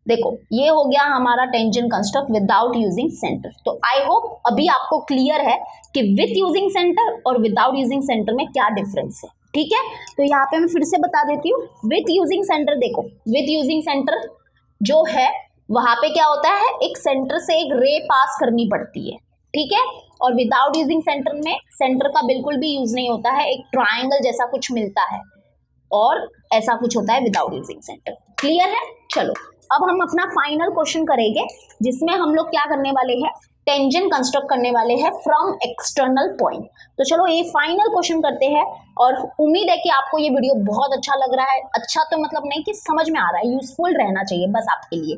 A: देखो ये हो गया हमारा tangent construct without using centre. तो आई होप अभी आपको क्लियर है कि विथ यूजिंग सेंटर और विदाउट यूजिंग सेंटर में क्या डिफरेंस है, ठीक है। तो यहाँ पे मैं फिर से बता देती हूँ, विथ यूजिंग सेंटर देखो, विथ यूजिंग सेंटर जो है वहां पे क्या होता है, एक सेंटर से एक रे पास करनी पड़ती है, ठीक है। और विदाउट यूजिंग सेंटर में सेंटर का बिल्कुल भी यूज नहीं होता है, एक ट्राइंगल जैसा कुछ मिलता है और ऐसा कुछ होता है विदाउट यूजिंग सेंटर। क्लियर है? चलो अब हम अपना फाइनल क्वेश्चन करेंगे जिसमें हम लोग क्या करने वाले हैं, टेंजेंट कंस्ट्रक्ट करने वाले हैं फ्रॉम एक्सटर्नल पॉइंट। तो चलो ये फाइनल क्वेश्चन करते हैं और उम्मीद है कि आपको ये वीडियो बहुत अच्छा लग रहा है। अच्छा तो मतलब नहीं कि समझ में आ रहा है, यूजफुल रहना चाहिए बस आपके लिए।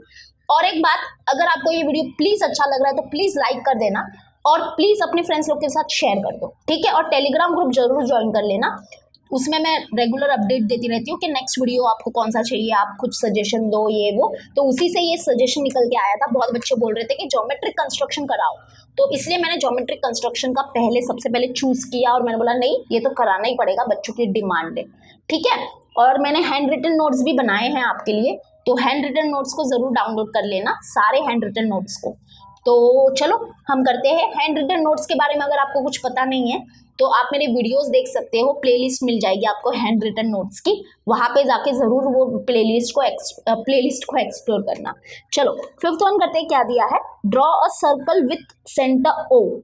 A: और एक बात, अगर आपको ये वीडियो प्लीज अच्छा लग रहा है तो प्लीज लाइक कर देना और प्लीज अपने फ्रेंड्स लोग के साथ शेयर कर दो, ठीक है। और टेलीग्राम ग्रुप जरूर ज्वाइन कर लेना, उसमें मैं रेगुलर अपडेट देती रहती हूँ कि नेक्स्ट वीडियो आपको कौन सा चाहिए, आप कुछ सजेशन दो ये वो। तो उसी से ये सजेशन निकल के आया था, बहुत बच्चे बोल रहे थे कि ज्योमेट्रिक कंस्ट्रक्शन कराओ, तो इसलिए मैंने ज्योमेट्रिक कंस्ट्रक्शन का सबसे पहले चूज किया और मैंने बोला नहीं ये तो कराना ही पड़ेगा, बच्चों की डिमांड है, ठीक है। और मैंने हैंड रिटन नोट्स भी बनाए हैं आपके लिए, तो हैंड रिटन नोट्स को जरूर डाउनलोड कर लेना, सारे हैंड रिटन नोट्स को। तो चलो हम करते हैं हैंड रिटन नोट्स के बारे में। अगर आपको कुछ पता नहीं है तो आप मेरे वीडियोस देख सकते हो, प्लेलिस्ट मिल जाएगी आपको हैंड रिटन नोट्स की, वहां पे जाके जरूर वो प्लेलिस्ट को एक्सप्लोर करना। चलो फिफ्थ वन करते हैं, क्या दिया है, draw a circle with centre O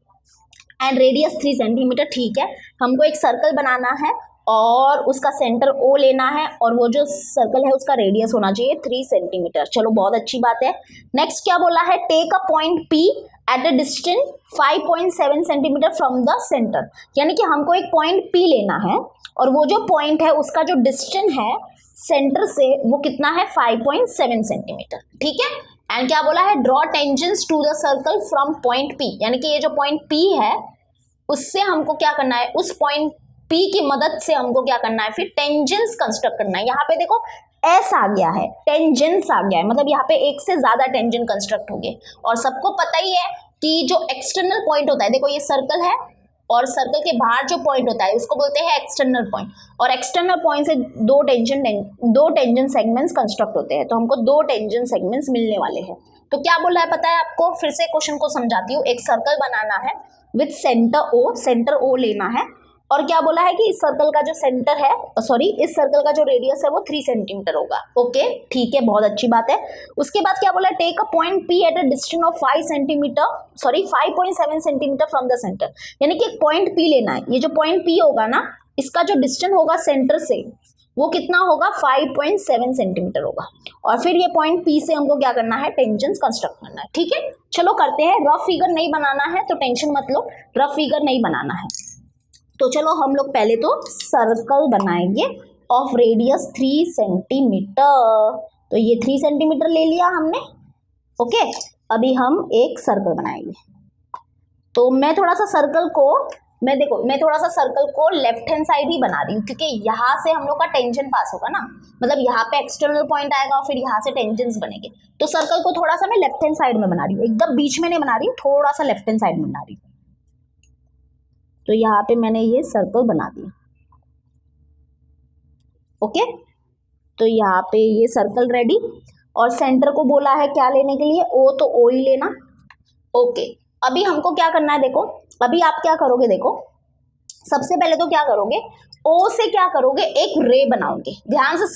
A: and radius 3 centimetre. ठीक है, हमको एक सर्कल बनाना है और उसका सेंटर O लेना है और वो जो सर्कल है उसका रेडियस होना चाहिए 3 सेंटीमीटर। चलो बहुत अच्छी बात है। नेक्स्ट क्या बोला है, take a point P at a distance 5.7 centimetre from the centre. यानी कि हमको एक पॉइंट P लेना है और वो जो पॉइंट है उसका जो डिस्टेंस है सेंटर से वो कितना है, 5.7 सेंटीमीटर। ठीक है, एंड क्या बोला है, draw tangents to the circle from point P। यानी कि ये जो पॉइंट P है उससे हमको क्या करना है, उस पॉइंट P की मदद से हमको क्या करना है, फिर टेंजेंस कंस्ट्रक्ट करना है। यहाँ पे देखो S आ गया है, टेंजेंस आ गया है, मतलब यहाँ पे एक से ज्यादा टेंजेंट कंस्ट्रक्ट हो गए। और सबको पता ही है कि जो एक्सटर्नल पॉइंट होता है, देखो ये सर्कल है और सर्कल के बाहर जो पॉइंट होता है उसको बोलते हैं एक्सटर्नल पॉइंट, और एक्सटर्नल पॉइंट से दो टेंजेंट सेगमेंट्स कंस्ट्रक्ट होते हैं। तो हमको 2 टेंजेंट सेगमेंट्स मिलने वाले हैं। तो क्या बोला है पता है आपको, फिर से क्वेश्चन को समझाती हूँ। एक सर्कल बनाना है विथ सेंटर O लेना है, और क्या बोला है कि इस सर्कल का जो सेंटर है, इस सर्कल का जो रेडियस है वो 3 सेंटीमीटर होगा। ओके ठीक है, बहुत अच्छी बात है। उसके बाद क्या बोला है, take a point P at a distance of 5.7 centimetre from the centre. यानी कि एक पॉइंट P लेना है। ये जो पॉइंट P होगा ना, इसका जो डिस्टेंस होगा सेंटर से वो कितना होगा, 5.7 सेंटीमीटर होगा। और फिर ये पॉइंट P से हमको क्या करना है, टेंजेंस कंस्ट्रक्ट करना है। ठीक है, चलो करते हैं। रफ फिगर नहीं बनाना है तो टेंशन मत लो, रफ फिगर नहीं बनाना है। तो चलो हम लोग पहले तो सर्कल बनाएंगे ऑफ रेडियस 3 सेंटीमीटर। तो ये 3 सेंटीमीटर ले लिया हमने। ओके, अभी हम एक सर्कल बनाएंगे। तो मैं थोड़ा सा सर्कल को लेफ्ट हैंड साइड ही बना रही हूँ, क्योंकि यहाँ से हम लोग का टेंजेंट पास होगा ना, मतलब यहाँ पे एक्सटर्नल पॉइंट आएगा और फिर यहाँ से टेंजेंट्स बनेंगे। तो सर्कल को थोड़ा सा मैं लेफ्ट हैंड साइड में बना रही हूँ, एकदम बीच में नहीं बना रही हूँ, थोड़ा सा लेफ्ट हैंड साइड में बना रही हूँ। तो यहाँ पे मैंने ये सर्कल बना दिया। ओके, तो यहाँ पे ये सर्कल रेडी, और सेंटर को बोला है क्या लेने के लिए, O, तो O ही लेना। ओके, अभी हमको क्या करना है, देखो अभी आप क्या करोगे, देखो सबसे पहले तो क्या करोगे, O से क्या करोगे, एक रे बनाओगे। ध्यान से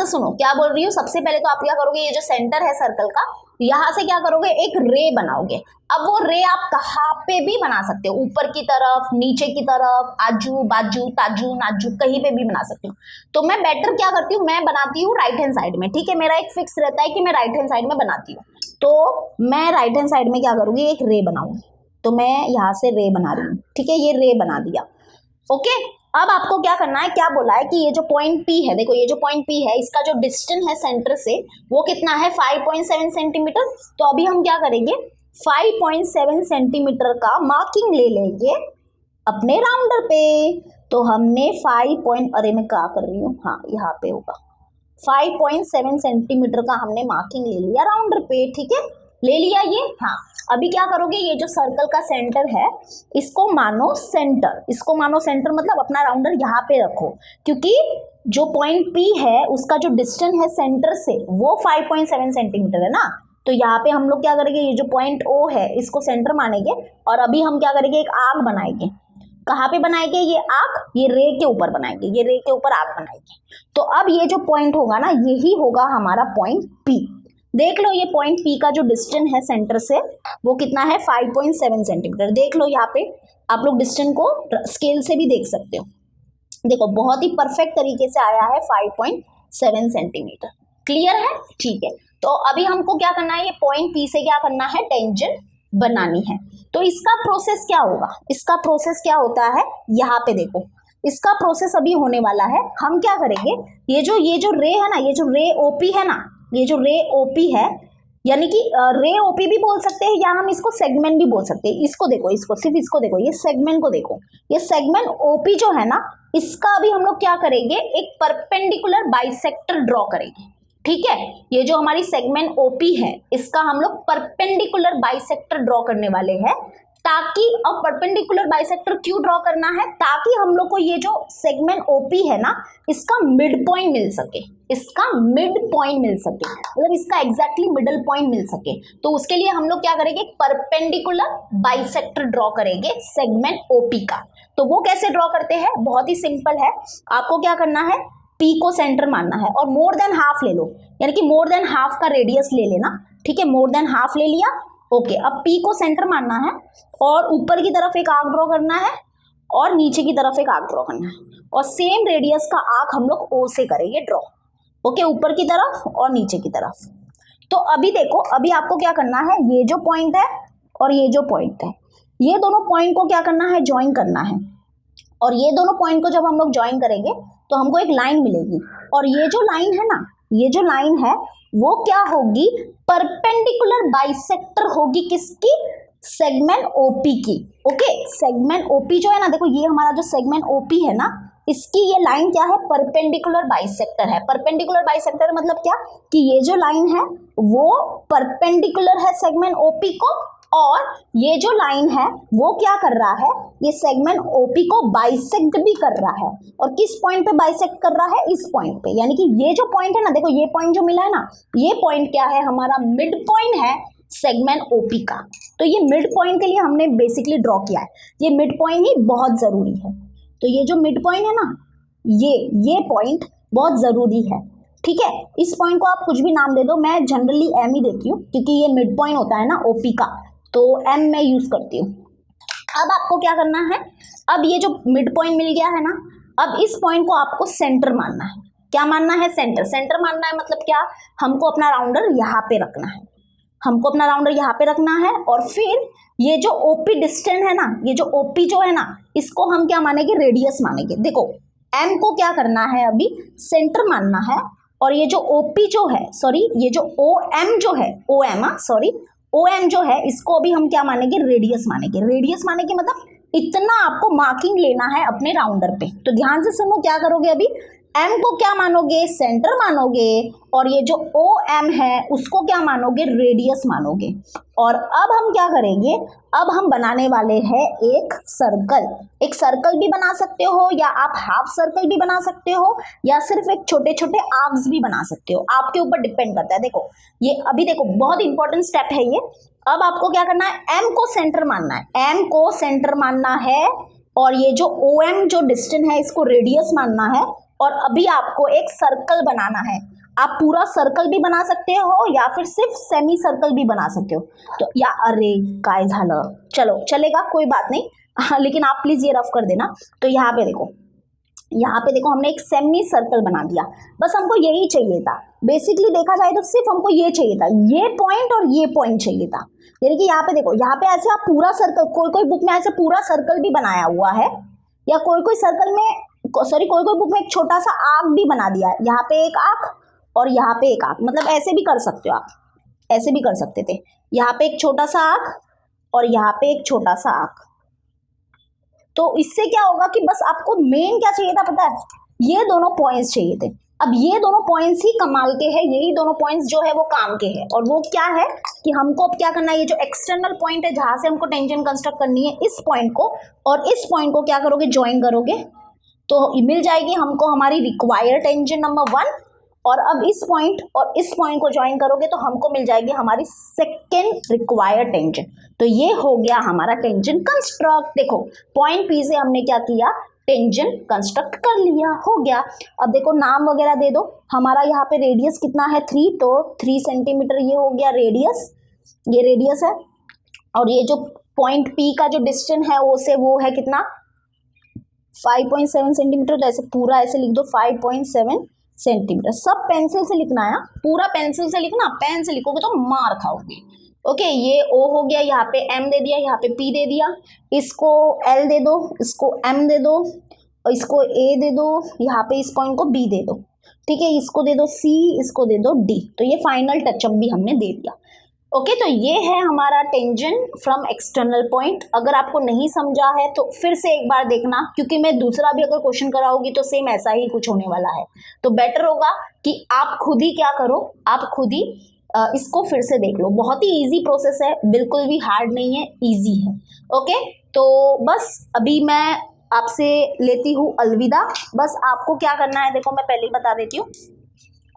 A: सुनो क्या बोल रही हूँ। सबसे पहले तो आप क्या करोगे, ये जो सेंटर है सर्कल का, यहाँ से क्या करोगे, एक रे बनाओगे। अब वो रे आप कहाँ पे भी बना सकते हो, ऊपर की तरफ, नीचे की तरफ, आजू बाजू, ताजू नाजू, कहीं पे भी बना सकते हो। तो मैं बेटर क्या करती हूँ, मैं बनाती हूँ राइट हैंड साइड में। ठीक है, मेरा एक फिक्स रहता है कि मैं राइट हैंड साइड में बनाती हूँ। तो मैं राइट हैंड साइड में क्या करूँगी, एक रे बनाऊंगी। तो मैं यहाँ से रे बना रही हूँ। ठीक है, ये रे बना दिया। ओके, अब आपको क्या करना है, क्या बोला है कि ये जो पॉइंट P है, देखो ये जो पॉइंट P है, इसका जो डिस्टेंस है सेंटर से वो कितना है, 5.7 सेंटीमीटर। तो अभी हम क्या करेंगे, 5.7 सेंटीमीटर का मार्किंग ले लेंगे अपने राउंडर पे। तो हमने 5 पॉइंट, अरे मैं क्या कर रही हूँ, हाँ यहाँ पे होगा 5.7 सेंटीमीटर का हमने मार्किंग ले लिया राउंडर पे, ठीक है, ले लिया ये। हाँ, अभी क्या करोगे, ये जो सर्कल का सेंटर है इसको मानो सेंटर, इसको मानो सेंटर मतलब अपना राउंडर यहाँ पे रखो, क्योंकि जो पॉइंट P है उसका जो डिस्टेंस है सेंटर से वो 5.7 सेंटीमीटर है ना। तो यहाँ पे हम लोग क्या करेंगे, ये जो पॉइंट O है इसको सेंटर मानेंगे और अभी हम क्या करेंगे, एक आर्क बनाएंगे। कहाँ पे बनाएंगे ये आर्क, ये रे के ऊपर बनाएंगे, ये रे के ऊपर आर्क बनाएंगे। तो अब ये जो पॉइंट होगा ना यही होगा हमारा पॉइंट P। देख लो ये पॉइंट P का जो डिस्टेंस है सेंटर से वो कितना है, 5.7 सेंटीमीटर। देख लो यहाँ पे आप लोग डिस्टेंस को स्केल से भी देख सकते हो, देखो बहुत ही परफेक्ट तरीके से आया है 5.7 सेंटीमीटर। क्लियर है, ठीक है। तो अभी हमको क्या करना है, ये पॉइंट P से क्या करना है, टेंजेंट बनानी है। तो इसका प्रोसेस क्या होगा, इसका प्रोसेस क्या होता है, यहाँ पे देखो इसका प्रोसेस अभी होने वाला है। हम क्या करेंगे, ये जो रे है ना, ये जो रे OP है ना, ये जो रे OP है यानी कि रे OP भी बोल सकते हैं या हम इसको सेगमेंट भी बोल सकते हैं। इसको देखो, इसको सिर्फ इसको देखो, ये सेगमेंट को देखो, ये सेगमेंट OP जो है ना इसका अभी हम लोग क्या करेंगे, एक परपेंडिकुलर बाइसेक्टर ड्रॉ करेंगे, ठीक है। ये जो हमारी सेगमेंट OP है इसका हम लोग परपेंडिकुलर बाइसेक्टर ड्रॉ करने वाले हैं, ताकि अब परपेंडिकुलर बाइसेक्टर क्यों ड्रॉ करना है, ताकि हम लोग को ये जो सेगमेंट OP है ना इसका मिड पॉइंट मिल सके, इसका मिड पॉइंट मिल सके, मतलब इसका एग्जैक्टली मिडल पॉइंट मिल सके। तो उसके लिए हम लोग क्या करेंगे, परपेंडिकुलर बाइसेक्टर ड्रॉ करेंगे सेगमेंट OP का। तो वो कैसे ड्रॉ करते हैं, बहुत ही सिंपल है। आपको क्या करना है, P को सेंटर मानना है और मोर देन हाफ ले लो, यानी कि मोर देन हाफ का रेडियस ले लेना, ठीक है, मोर देन हाफ ले लिया। ओके, अब P को सेंटर मानना है और ऊपर की तरफ एक आर्क ड्रॉ करना है और नीचे की तरफ एक आर्क ड्रॉ करना है और सेम रेडियस का आर्क हम लोग O से करेंगे ड्रॉ, ओके, ऊपर की तरफ और नीचे की तरफ। तो अभी देखो, अभी आपको क्या करना है, ये जो पॉइंट है और ये जो पॉइंट है, ये दोनों पॉइंट को क्या करना है, ज्वाइन करना है। और ये दोनों पॉइंट को जब हम लोग ज्वाइन करेंगे तो हमको एक लाइन मिलेगी और ये जो लाइन है ना, ये जो लाइन है वो क्या होगी, परपेंडिकुलर बाइसेक्टर होगी, किसकी, सेगमेंट OP की। ओके, सेगमेंट OP जो है ना, देखो ये हमारा जो सेगमेंट OP है ना इसकी ये लाइन क्या है, परपेंडिकुलर बाइसेक्टर है। परपेंडिकुलर बाइसेक्टर मतलब क्या, कि ये जो लाइन है वो परपेंडिकुलर है सेगमेंट OP को और ये जो लाइन है वो क्या कर रहा है, ये सेगमेंट OP को बाइसेक्ट भी कर रहा है। और किस पॉइंट पे बाइसेक्ट कर रहा है, इस पॉइंट पे, यानी कि ये जो पॉइंट है ना, देखो ये पॉइंट जो मिला है ना, ये पॉइंट क्या है, हमारा मिड पॉइंट है सेगमेंट OP का। तो ये मिड पॉइंट के लिए हमने बेसिकली ड्रॉ किया है, ये मिड पॉइंट ही बहुत जरूरी है। तो ये जो मिड पॉइंट है ना, ये पॉइंट बहुत जरूरी है, ठीक है। इस पॉइंट को आप कुछ भी नाम दे दो, मैं जनरली M ही देती हूँ क्योंकि ये मिड पॉइंट होता है ना OP का, तो M मैं यूज करती हूँ। अब आपको क्या करना है, अब ये जो मिड पॉइंट मिल गया है ना, अब इस पॉइंट को आपको सेंटर मानना है। क्या मानना है, सेंटर। सेंटर मानना है मतलब क्या, हमको अपना राउंडर यहाँ पे रखना है, हमको अपना राउंडर यहाँ पे रखना है और फिर ये जो OP डिस्टेंस है ना, ये जो OP जो है ना, इसको हम क्या मानेंगे, रेडियस मानेंगे। देखो M को क्या करना है, अभी सेंटर मानना है और ये जो OP जो है, सॉरी ये जो OM जो है, OM जो है इसको अभी हम क्या मानेंगे, रेडियस मानेंगे। रेडियस मानेंगे मतलब इतना आपको मार्किंग लेना है अपने राउंडर पे। तो ध्यान से सुनो, क्या करोगे, अभी M को क्या मानोगे, सेंटर मानोगे और ये जो OM है उसको क्या मानोगे, रेडियस मानोगे। और अब हम क्या करेंगे, अब हम बनाने वाले हैं एक सर्कल। एक सर्कल भी बना सकते हो या आप हाफ सर्कल भी बना सकते हो या सिर्फ एक छोटे छोटे आर्क्स भी बना सकते हो, आपके ऊपर डिपेंड करता है। देखो ये अभी देखो बहुत इंपॉर्टेंट स्टेप है ये। अब आपको क्या करना है, M को सेंटर मानना है, M को सेंटर मानना है और ये जो OM जो डिस्टेंस है इसको रेडियस मानना है। और अभी आपको एक सर्कल बनाना है, आप पूरा सर्कल भी बना सकते हो या फिर सिर्फ सेमी सर्कल भी बना सकते हो। तो या अरे काय झालं, चलो चलेगा कोई बात नहीं, हाँ, लेकिन आप प्लीज ये रफ कर देना। तो यहाँ पे देखो हमने एक सेमी सर्कल बना दिया, बस हमको यही चाहिए था। बेसिकली देखा जाए तो सिर्फ हमको ये चाहिए था, ये पॉइंट और ये पॉइंट चाहिए था। यानी कि यहाँ पे देखो, यहाँ पे ऐसे आप पूरा सर्कल, कोई बुक में ऐसे पूरा सर्कल भी बनाया हुआ है या कोई सर्कल में, सॉरी कोई बुक में एक छोटा सा आर्क भी बना दिया है, यहाँ पे एक आर्क और यहाँ पे एक आर्क, मतलब ऐसे भी कर सकते हो आप, ऐसे भी कर सकते थे, यहाँ पे एक छोटा सा आर्क और यहाँ पे एक छोटा सा आर्क, तो इससे क्या होगा कि बस आपको मेन क्या चाहिए था पता है, ये दोनों पॉइंट्स चाहिए थे। अब ये दोनों पॉइंट्स ही कमाल के हैं, यही दोनों पॉइंट्स जो है वो काम के हैं। और वो क्या है कि हमको अब क्या करना है, ये जो एक्सटर्नल पॉइंट है जहां से हमको टेंजेंट कंस्ट्रक्ट करनी है, इस पॉइंट को और इस पॉइंट को क्या करोगे, ज्वाइन करोगे तो मिल जाएगी हमको हमारी रिक्वायर्ड टेंजेंट नंबर 1। और अब इस पॉइंट और इस पॉइंट को ज्वाइन करोगे तो हमको मिल जाएगी हमारी सेकेंड रिक्वायर्ड टेंजेंट। तो ये हो गया हमारा टेंजेंट कंस्ट्रक्ट। देखो पॉइंट पी से हमने क्या किया, टेंजेंट कंस्ट्रक्ट कर लिया, हो गया। अब देखो नाम वगैरह दे दो। हमारा यहाँ पे रेडियस कितना है 3, तो 3 सेंटीमीटर ये हो गया रेडियस, ये रेडियस है। और ये जो पॉइंट पी का जो डिस्टेंस है वो से वो है कितना 5.7 सेंटीमीटर। तो ऐसे पूरा ऐसे लिख दो 5.7 सेंटीमीटर। सब पेंसिल से लिखना है, पूरा पेंसिल से लिखना, पेन से लिखोगे तो मार खाओगे। ओके ये ओ हो गया, यहाँ पे एम दे दिया, यहाँ पे पी दे दिया, इसको एल दे दो, इसको एम दे दो, और इसको ए दे दो, यहाँ पे इस पॉइंट को बी दे दो, ठीक है, इसको दे दो सी, इसको दे दो डी। तो ये फाइनल टचअप भी हमने दे दिया। ओके तो ये है हमारा टेंजेंट फ्रॉम एक्सटर्नल पॉइंट। अगर आपको नहीं समझा है तो फिर से एक बार देखना, क्योंकि मैं दूसरा भी अगर क्वेश्चन कराऊंगी तो सेम ऐसा ही कुछ होने वाला है। तो बेटर होगा कि आप खुद ही क्या करो, आप खुद ही इसको फिर से देख लो। बहुत ही इजी प्रोसेस है, बिल्कुल भी हार्ड नहीं है, इजी है। ओके तो बस अभी मैं आपसे लेती हूँ अलविदा। बस आपको क्या करना है देखो, मैं पहले ही बता देती हूँ।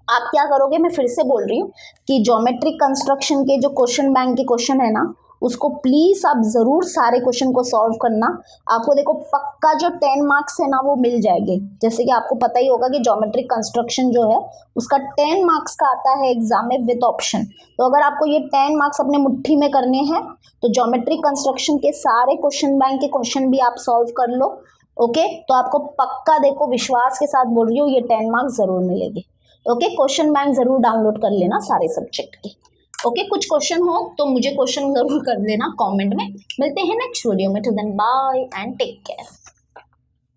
A: आप क्या करोगे, मैं फिर से बोल रही हूँ कि ज्योमेट्रिक कंस्ट्रक्शन के जो क्वेश्चन बैंक के क्वेश्चन है ना, उसको प्लीज आप जरूर सारे क्वेश्चन को सॉल्व करना। आपको देखो पक्का जो 10 मार्क्स है ना वो मिल जाएंगे। जैसे कि आपको पता ही होगा कि ज्योमेट्रिक कंस्ट्रक्शन जो है उसका 10 मार्क्स का आता है एग्जाम में विद ऑप्शन। तो अगर आपको ये 10 मार्क्स अपने मुट्ठी में करने हैं तो ज्योमेट्रिक कंस्ट्रक्शन के सारे क्वेश्चन बैंक के क्वेश्चन भी आप सॉल्व कर लो। ओके तो आपको पक्का, देखो विश्वास के साथ बोल रही हूँ, ये 10 मार्क्स जरूर मिलेंगे। ओके क्वेश्चन बैंक जरूर डाउनलोड कर लेना सारे सब्जेक्ट के। ओके कुछ क्वेश्चन हो तो मुझे क्वेश्चन जरूर कर देना कमेंट में। मिलते हैं नेक्स्ट वीडियो में। Till then bye and take care.